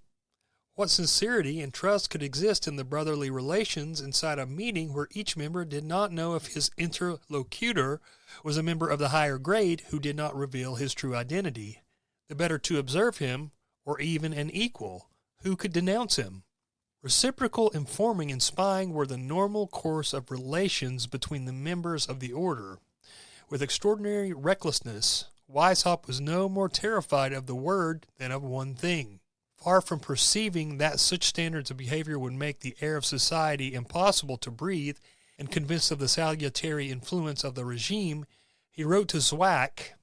What sincerity and trust could exist in the brotherly relations inside a meeting where each member did not know if his interlocutor was a member of the higher grade who did not reveal his true identity, the better to observe him, or even an equal, who could denounce him? Reciprocal informing and spying were the normal course of relations between the members of the order. With extraordinary recklessness, Weishaupt was no more terrified of the word than of one thing. Far from perceiving that such standards of behavior would make the air of society impossible to breathe, and convinced of the salutary influence of the regime, he wrote to Zwack,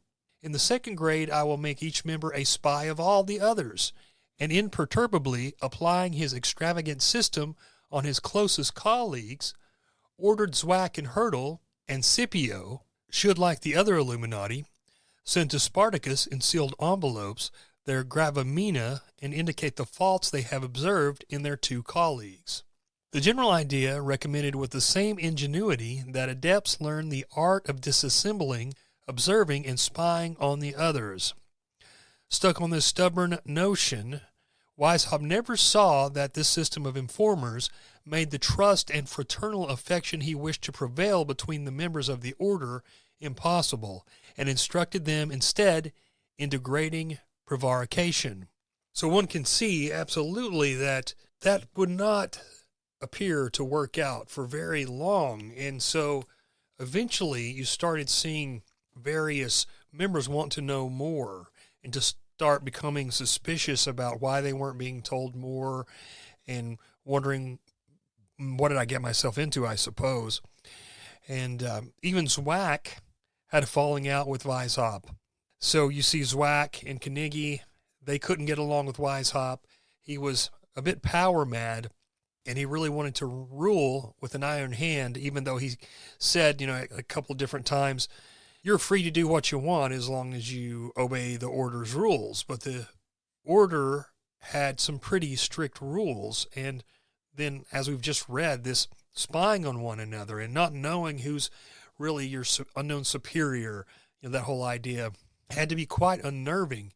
"In the second grade I will make each member a spy of all the others, and imperturbably applying his extravagant system on his closest colleagues, ordered Zwack and Hyrtl and Scipio should, like the other Illuminati, send to Spartacus in sealed envelopes their gravamina and indicate the faults they have observed in their two colleagues. The general idea recommended with the same ingenuity that adepts learn the art of disassembling, observing, and spying on the others. Stuck on this stubborn notion, Weishaupt never saw that this system of informers made the trust and fraternal affection he wished to prevail between the members of the order impossible, and instructed them instead in degrading prevarication. So one can see absolutely that would not appear to work out for very long, and so eventually you started seeing various members want to know more and to start becoming suspicious about why they weren't being told more and wondering, what did I get myself into, I suppose. And even Zwack had a falling out with Weishaupt. So you see Zwack and Carnegie, they couldn't get along with Weishaupt. He was a bit power mad, and he really wanted to rule with an iron hand, even though he said, a couple of different times, you're free to do what you want as long as you obey the order's rules. But the order had some pretty strict rules. And then, as we've just read, this spying on one another and not knowing who's really your unknown superior, that whole idea had to be quite unnerving.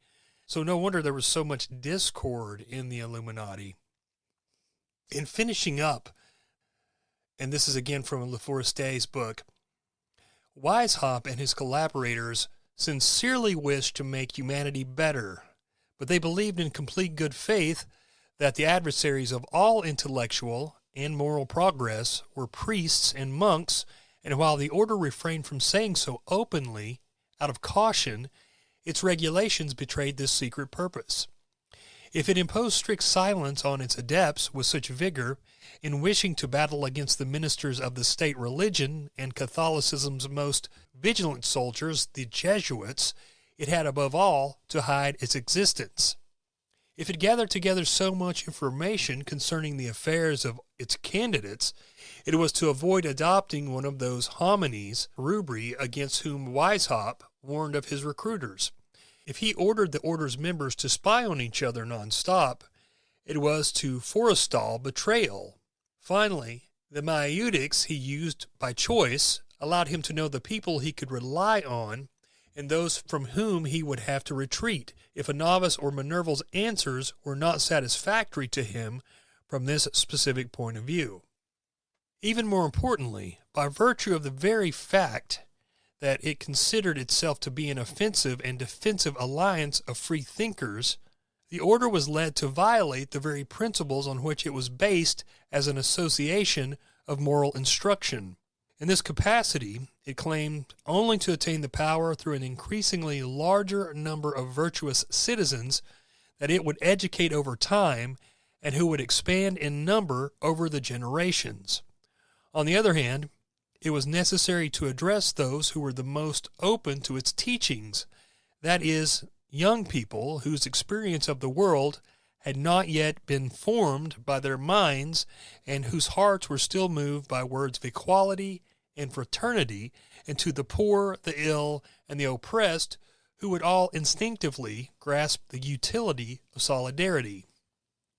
So no wonder there was so much discord in the Illuminati. In finishing up, and this is again from Le Forestier's book, Weishaupt and his collaborators sincerely wished to make humanity better, but they believed in complete good faith that the adversaries of all intellectual and moral progress were priests and monks, and while the order refrained from saying so openly, out of caution, its regulations betrayed this secret purpose. If it imposed strict silence on its adepts with such vigor, in wishing to battle against the ministers of the state religion and Catholicism's most vigilant soldiers, the Jesuits, it had above all to hide its existence. If it gathered together so much information concerning the affairs of its candidates, it was to avoid adopting one of those homines rubri against whom Weishaupt warned of his recruiters. If he ordered the order's members to spy on each other non-stop, it was to forestall betrayal. Finally, the maieutics he used by choice allowed him to know the people he could rely on and those from whom he would have to retreat if a novice or Minerval's answers were not satisfactory to him from this specific point of view. Even more importantly, by virtue of the very fact that it considered itself to be an offensive and defensive alliance of free thinkers, the order was led to violate the very principles on which it was based as an association of moral instruction. In this capacity, it claimed only to attain the power through an increasingly larger number of virtuous citizens that it would educate over time and who would expand in number over the generations. On the other hand, it was necessary to address those who were the most open to its teachings, that is, young people whose experience of the world had not yet been formed by their minds and whose hearts were still moved by words of equality and fraternity, and to the poor, the ill, and the oppressed, who would all instinctively grasp the utility of solidarity.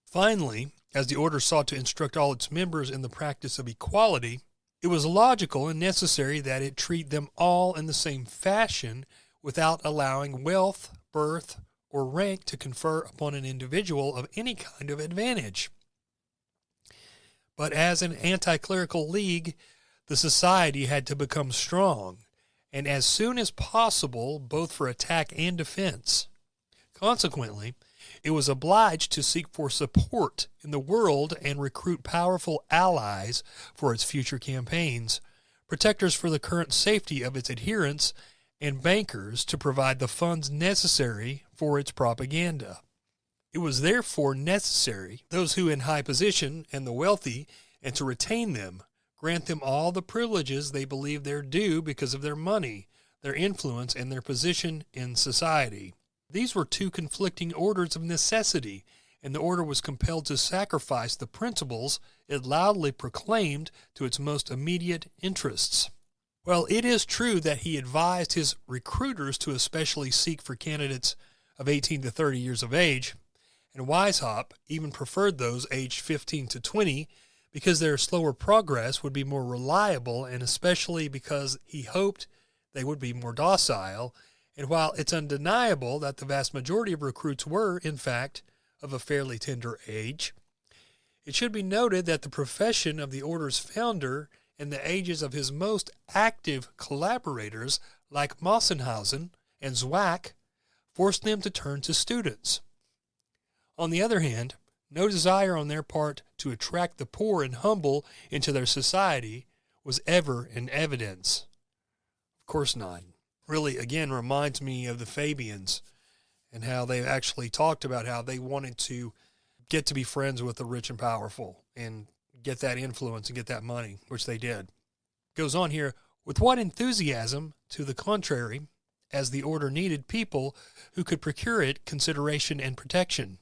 Finally, as the order sought to instruct all its members in the practice of equality, it was logical and necessary that it treat them all in the same fashion without allowing wealth, birth, or rank to confer upon an individual of any kind of advantage. But as an anti-clerical league, the society had to become strong, and as soon as possible, both for attack and defense. Consequently, it was obliged to seek for support in the world and recruit powerful allies for its future campaigns, protectors for the current safety of its adherents, and bankers to provide the funds necessary for its propaganda. It was therefore necessary those who in high position and the wealthy, and to retain them, grant them all the privileges they believe their due because of their money, their influence, and their position in society. These were two conflicting orders of necessity, and the order was compelled to sacrifice the principles it loudly proclaimed to its most immediate interests. Well, it is true that he advised his recruiters to especially seek for candidates of 18 to 30 years of age, and Weishaupt even preferred those aged 15 to 20 because their slower progress would be more reliable, and especially because he hoped they would be more docile. And while it's undeniable that the vast majority of recruits were, in fact, of a fairly tender age, it should be noted that the profession of the order's founder and the ages of his most active collaborators, like Mossenhausen and Zwack, forced them to turn to students. On the other hand, no desire on their part to attract the poor and humble into their society was ever in evidence. Of course not. Really, again, reminds me of the Fabians and how they actually talked about how they wanted to get to be friends with the rich and powerful and get that influence and get that money, which they did. Goes on here, with what enthusiasm, to the contrary, as the order needed people who could procure it consideration and protection.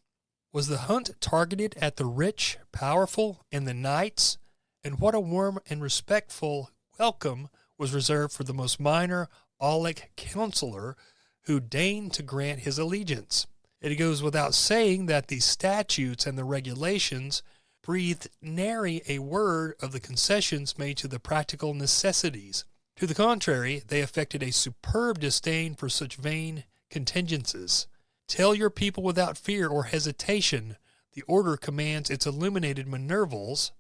Was the hunt targeted at the rich, powerful, and the knights? And what a warm and respectful welcome was reserved for the most minor Aulic counselor who deigned to grant his allegiance. It goes without saying that the statutes and the regulations breathed nary a word of the concessions made to the practical necessities. To the contrary, they affected a superb disdain for such vain contingencies. Tell your people without fear or hesitation, the order commands its illuminated Minervals,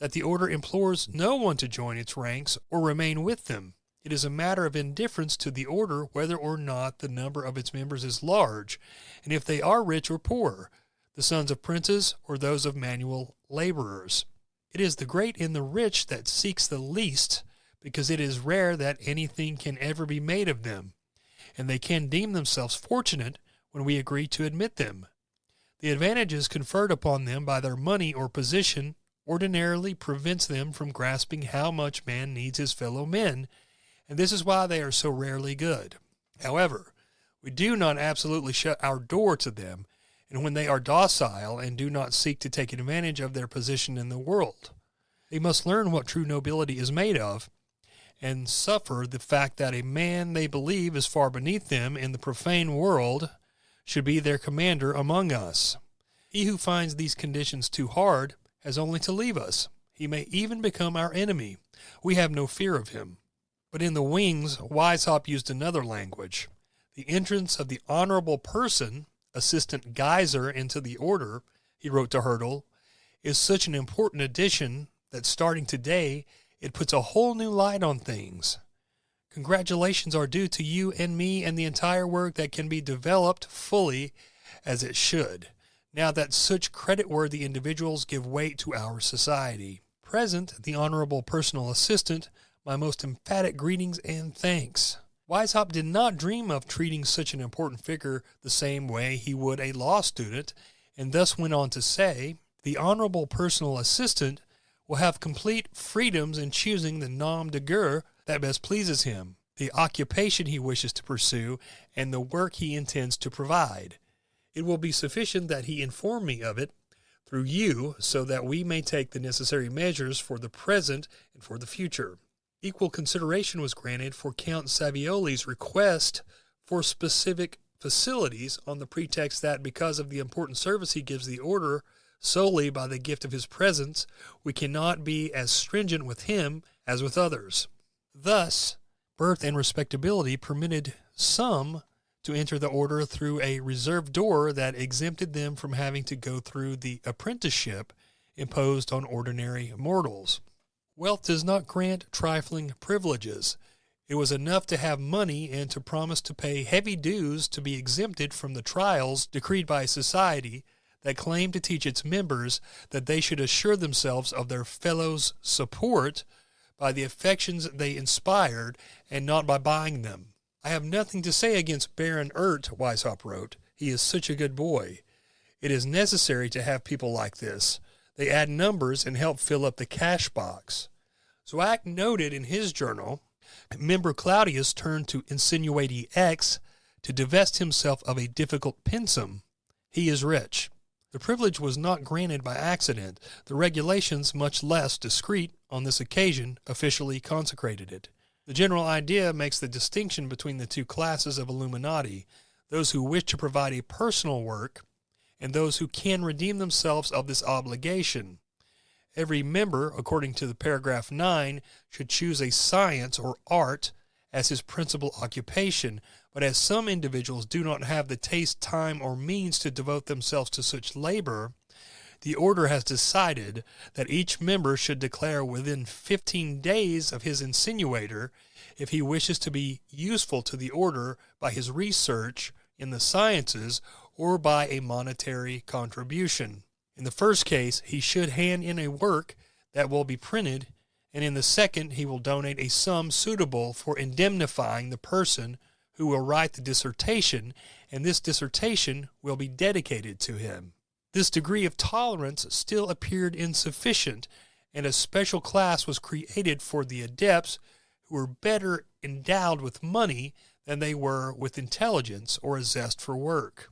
that the order implores no one to join its ranks or remain with them. It is a matter of indifference to the order whether or not the number of its members is large, and if they are rich or poor, the sons of princes or those of manual laborers. It is the great and the rich that seeks the least, because it is rare that anything can ever be made of them, and they can deem themselves fortunate when we agree to admit them. The advantages conferred upon them by their money or position ordinarily prevents them from grasping how much man needs his fellow men, and this is why they are so rarely good. However, we do not absolutely shut our door to them, and when they are docile and do not seek to take advantage of their position in the world, they must learn what true nobility is made of, and suffer the fact that a man they believe is far beneath them in the profane world should be their commander among us. He who finds these conditions too hard has only to leave us. He may even become our enemy. We have no fear of him. But in the wings, Weishaupt used another language. The entrance of the honorable person, Assistant Geyser, into the order, he wrote to Hurdle, is such an important addition that starting today, it puts a whole new light on things. Congratulations are due to you and me and the entire work that can be developed fully as it should, now that such credit-worthy individuals give weight to our society. Present, the Honorable Personal Assistant, my most emphatic greetings and thanks. Weishaupt did not dream of treating such an important figure the same way he would a law student, and thus went on to say, the Honorable Personal Assistant will have complete freedoms in choosing the nom de guerre that best pleases him, the occupation he wishes to pursue, and the work he intends to provide. It will be sufficient that he inform me of it through you, so that we may take the necessary measures for the present and for the future. Equal consideration was granted for Count Savioli's request for specific facilities on the pretext that because of the important service he gives the order solely by the gift of his presence, we cannot be as stringent with him as with others. Thus, birth and respectability permitted some to enter the order through a reserved door that exempted them from having to go through the apprenticeship imposed on ordinary mortals. Wealth does not grant trifling privileges. It was enough to have money and to promise to pay heavy dues to be exempted from the trials decreed by a society that claimed to teach its members that they should assure themselves of their fellows' support by the affections they inspired and not by buying them. I have nothing to say against Baron Ert, Weishaupt wrote. He is such a good boy. It is necessary to have people like this. They add numbers and help fill up the cash box. Zwack noted in his journal, member Claudius turned to insinuatee X to divest himself of a difficult pensum. He is rich. The privilege was not granted by accident. The regulations, much less discreet on this occasion, officially consecrated it. The general idea makes the distinction between the two classes of Illuminati, those who wish to provide a personal work and those who can redeem themselves of this obligation. Every member, according to the paragraph 9, should choose a science or art as his principal occupation, but as some individuals do not have the taste, time, or means to devote themselves to such labor, the order has decided that each member should declare within 15 days of his insinuator if he wishes to be useful to the order by his research in the sciences or by a monetary contribution. In the first case, he should hand in a work that will be printed, and in the second, he will donate a sum suitable for indemnifying the person who will write the dissertation, and this dissertation will be dedicated to him. This degree of tolerance still appeared insufficient, and a special class was created for the adepts who were better endowed with money than they were with intelligence or a zest for work.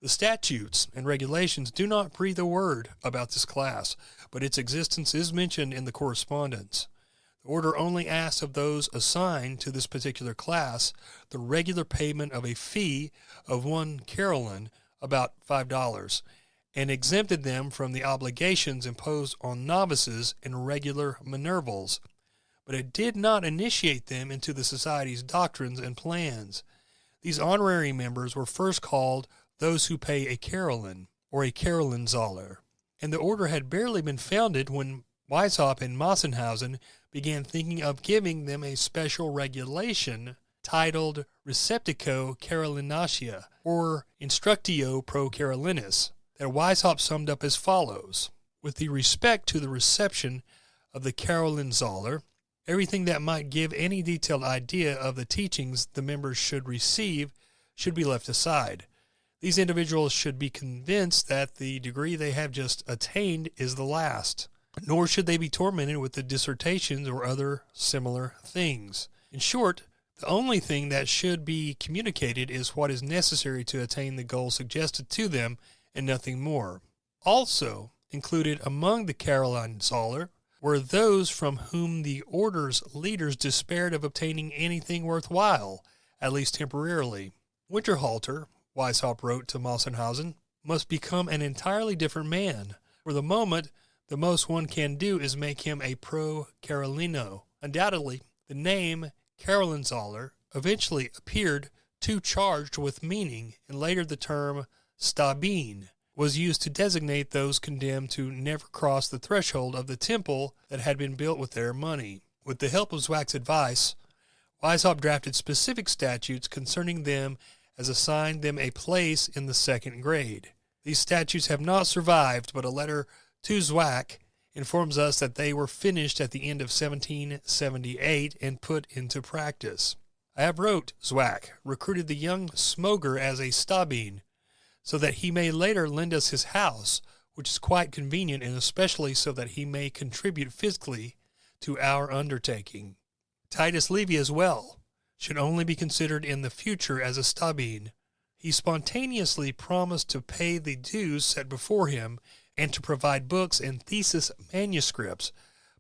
The statutes and regulations do not breathe a word about this class, but its existence is mentioned in the correspondence. The order only asks of those assigned to this particular class the regular payment of a fee of 1 carolin, about $5, and exempted them from the obligations imposed on novices and regular Minervals, but it did not initiate them into the society's doctrines and plans. These honorary members were first called those who pay a carolin, or a Carolinsaler, and the order had barely been founded when Weishaupt and Massenhausen began thinking of giving them a special regulation titled Receptio Carolinatia, or Instructio pro Carolinis, that Weishaupt summed up as follows: with the respect to the reception of the Carolinsaler, everything that might give any detailed idea of the teachings the members should receive should be left aside. These individuals should be convinced that the degree they have just attained is the last, nor should they be tormented with the dissertations or other similar things. In short, the only thing that should be communicated is what is necessary to attain the goal suggested to them, and nothing more. Also included among the Carolinsaler were those from whom the order's leaders despaired of obtaining anything worthwhile, at least temporarily. Winterhalter, Weishaupt wrote to Massenhausen, must become an entirely different man. For the moment, the most one can do is make him a pro-Carolino. Undoubtedly, the name Carolinsaler eventually appeared too charged with meaning, and later the term Stabine was used to designate those condemned to never cross the threshold of the temple that had been built with their money. With the help of Zwack's advice, Weishaupt drafted specific statutes concerning them as assigned them a place in the second grade. These statutes have not survived, but a letter to Zwack informs us that they were finished at the end of 1778 and put into practice. I have wrote, Zwack recruited the young Smoger as a Stabine, so that he may later lend us his house, which is quite convenient, and especially so that he may contribute physically to our undertaking. Titus Livy as well should only be considered in the future as a Stabine. He spontaneously promised to pay the dues set before him and to provide books and thesis manuscripts,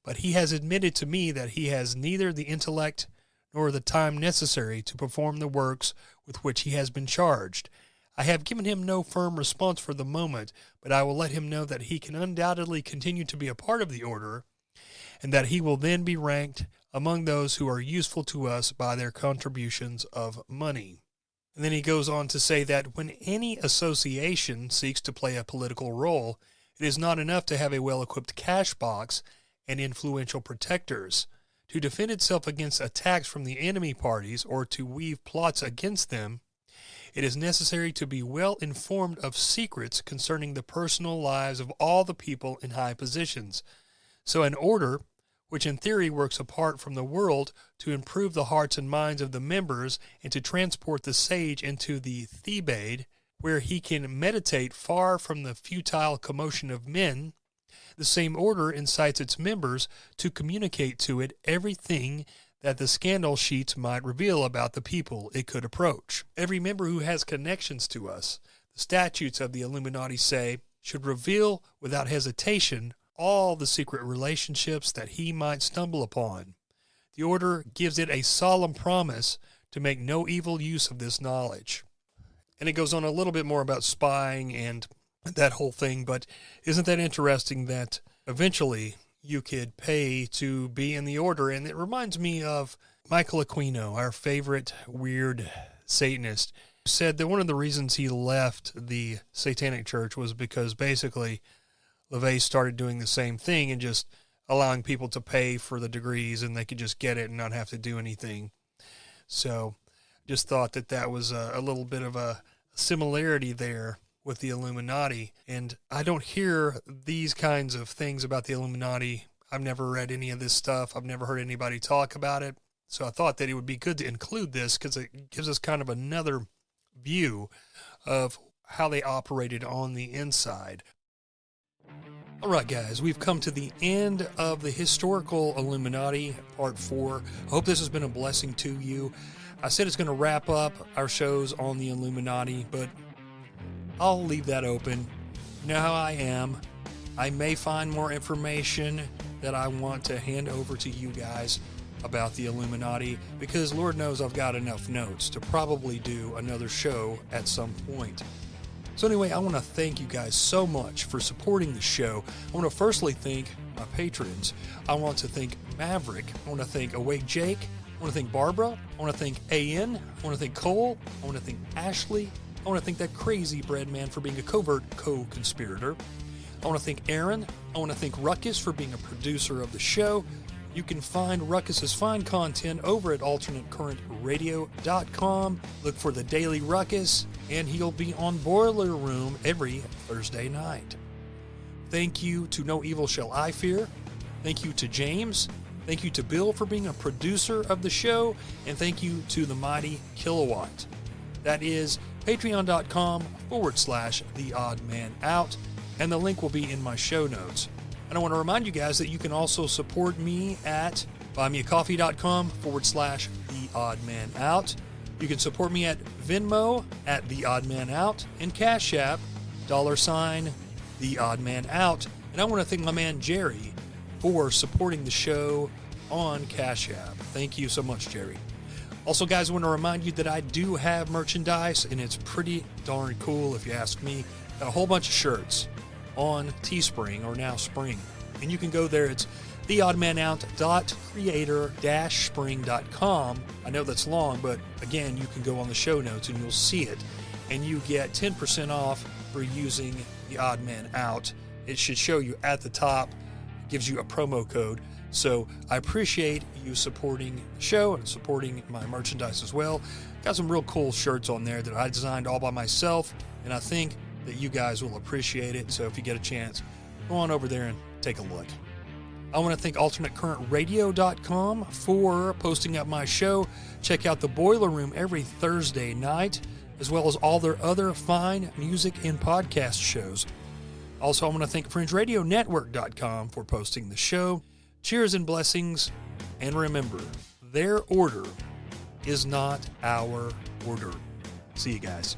but he has admitted to me that he has neither the intellect nor the time necessary to perform the works with which he has been charged. I have given him no firm response for the moment, but I will let him know that he can undoubtedly continue to be a part of the order, and that he will then be ranked among those who are useful to us by their contributions of money. And then he goes on to say that when any association seeks to play a political role, it is not enough to have a well-equipped cash box and influential protectors. To defend itself against attacks from the enemy parties or to weave plots against them, it is necessary to be well informed of secrets concerning the personal lives of all the people in high positions. So an order, which in theory works apart from the world to improve the hearts and minds of the members and to transport the sage into the Thebaid, where he can meditate far from the futile commotion of men, the same order incites its members to communicate to it everything that the scandal sheets might reveal about the people it could approach. Every member who has connections to us, the statutes of the Illuminati say, should reveal without hesitation all the secret relationships that he might stumble upon. The order gives it a solemn promise to make no evil use of this knowledge. And it goes on a little bit more about spying and that whole thing, but isn't that interesting that eventually you could pay to be in the order? And it reminds me of Michael Aquino, our favorite weird Satanist, who said that one of the reasons he left the Satanic Church was because basically LaVey started doing the same thing and just allowing people to pay for the degrees and they could just get it and not have to do anything. So just thought that that was a little bit of a similarity there with the Illuminati. And I don't hear these kinds of things about the Illuminati. I've never read any of this stuff. I've never heard anybody talk about it. So I thought that it would be good to include this because it gives us kind of another view of how they operated on the inside. All right, guys, we've come to the end of the Historical Illuminati, Part 4. I hope this has been a blessing to you. I said it's going to wrap up our shows on the Illuminati, but I'll leave that open. You know how I am. I may find more information that I want to hand over to you guys about the Illuminati, because Lord knows I've got enough notes to probably do another show at some point. So anyway, I want to thank you guys so much for supporting the show. I want to firstly thank my patrons. I want to thank Maverick. I want to thank Awake Jake. I want to thank Barbara. I want to thank A.N. I want to thank Cole. I want to thank Ashley. I want to thank that crazy bread man for being a covert co-conspirator. I want to thank Aaron. I want to thank Ruckus for being a producer of the show. You can find Ruckus's fine content over at alternatecurrentradio.com. Look for the Daily Ruckus, and he'll be on Boiler Room every Thursday night. Thank you to No Evil Shall I Fear. Thank you to James. Thank you to Bill for being a producer of the show. And thank you to the mighty Kilowatt. That is patreon.com/The Odd Man Out. And the link will be in my show notes. And I want to remind you guys that you can also support me at buymeacoffee.com/The Odd Man Out. You can support me at Venmo at The Odd Man Out and Cash App $The Odd Man Out. And I want to thank my man Jerry for supporting the show on Cash App. Thank you so much, Jerry. Also, guys, I want to remind you that I do have merchandise, and it's pretty darn cool if you ask me. Got a whole bunch of shirts on Teespring, or now Spring. And you can go there. It's theoddmanout.creator-spring.com. I know that's long, but again, you can go on the show notes and you'll see it. And you get 10% off for using the Odd Man Out. It should show you at the top. It gives you a promo code. So I appreciate you supporting the show and supporting my merchandise as well. Got some real cool shirts on there that I designed all by myself, and I think that you guys will appreciate it. So if you get a chance, go on over there and take a look. I want to thank alternatecurrentradio.com for posting up my show. Check out the Boiler Room every Thursday night, as well as all their other fine music and podcast shows. Also, I want to thank FringeRadioNetwork.com for posting the show. Cheers and blessings, and remember, their order is not our order. See you guys.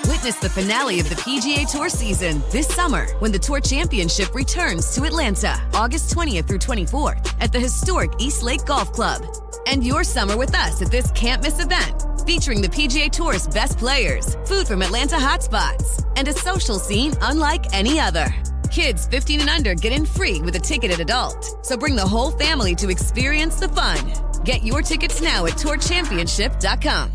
Witness the finale of the PGA Tour season this summer when the Tour Championship returns to Atlanta, August 20th through 24th at the historic East Lake Golf Club. End your summer with us at this can't-miss event, featuring the PGA Tour's best players, food from Atlanta hotspots, and a social scene unlike any other. Kids 15 and under get in free with a ticketed adult, so bring the whole family to experience the fun. Get your tickets now at tourchampionship.com.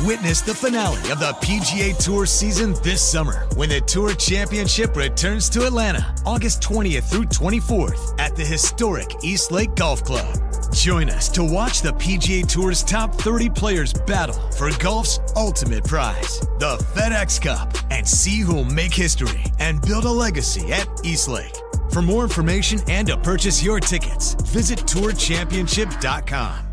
Witness the finale of the PGA Tour season this summer when the Tour Championship returns to Atlanta, August 20th through 24th at the historic East Lake Golf Club. Join us to watch the PGA Tour's top 30 players battle for golf's ultimate prize, the FedEx Cup, and see who'll make history and build a legacy at Eastlake. For more information and to purchase your tickets, visit tourchampionship.com.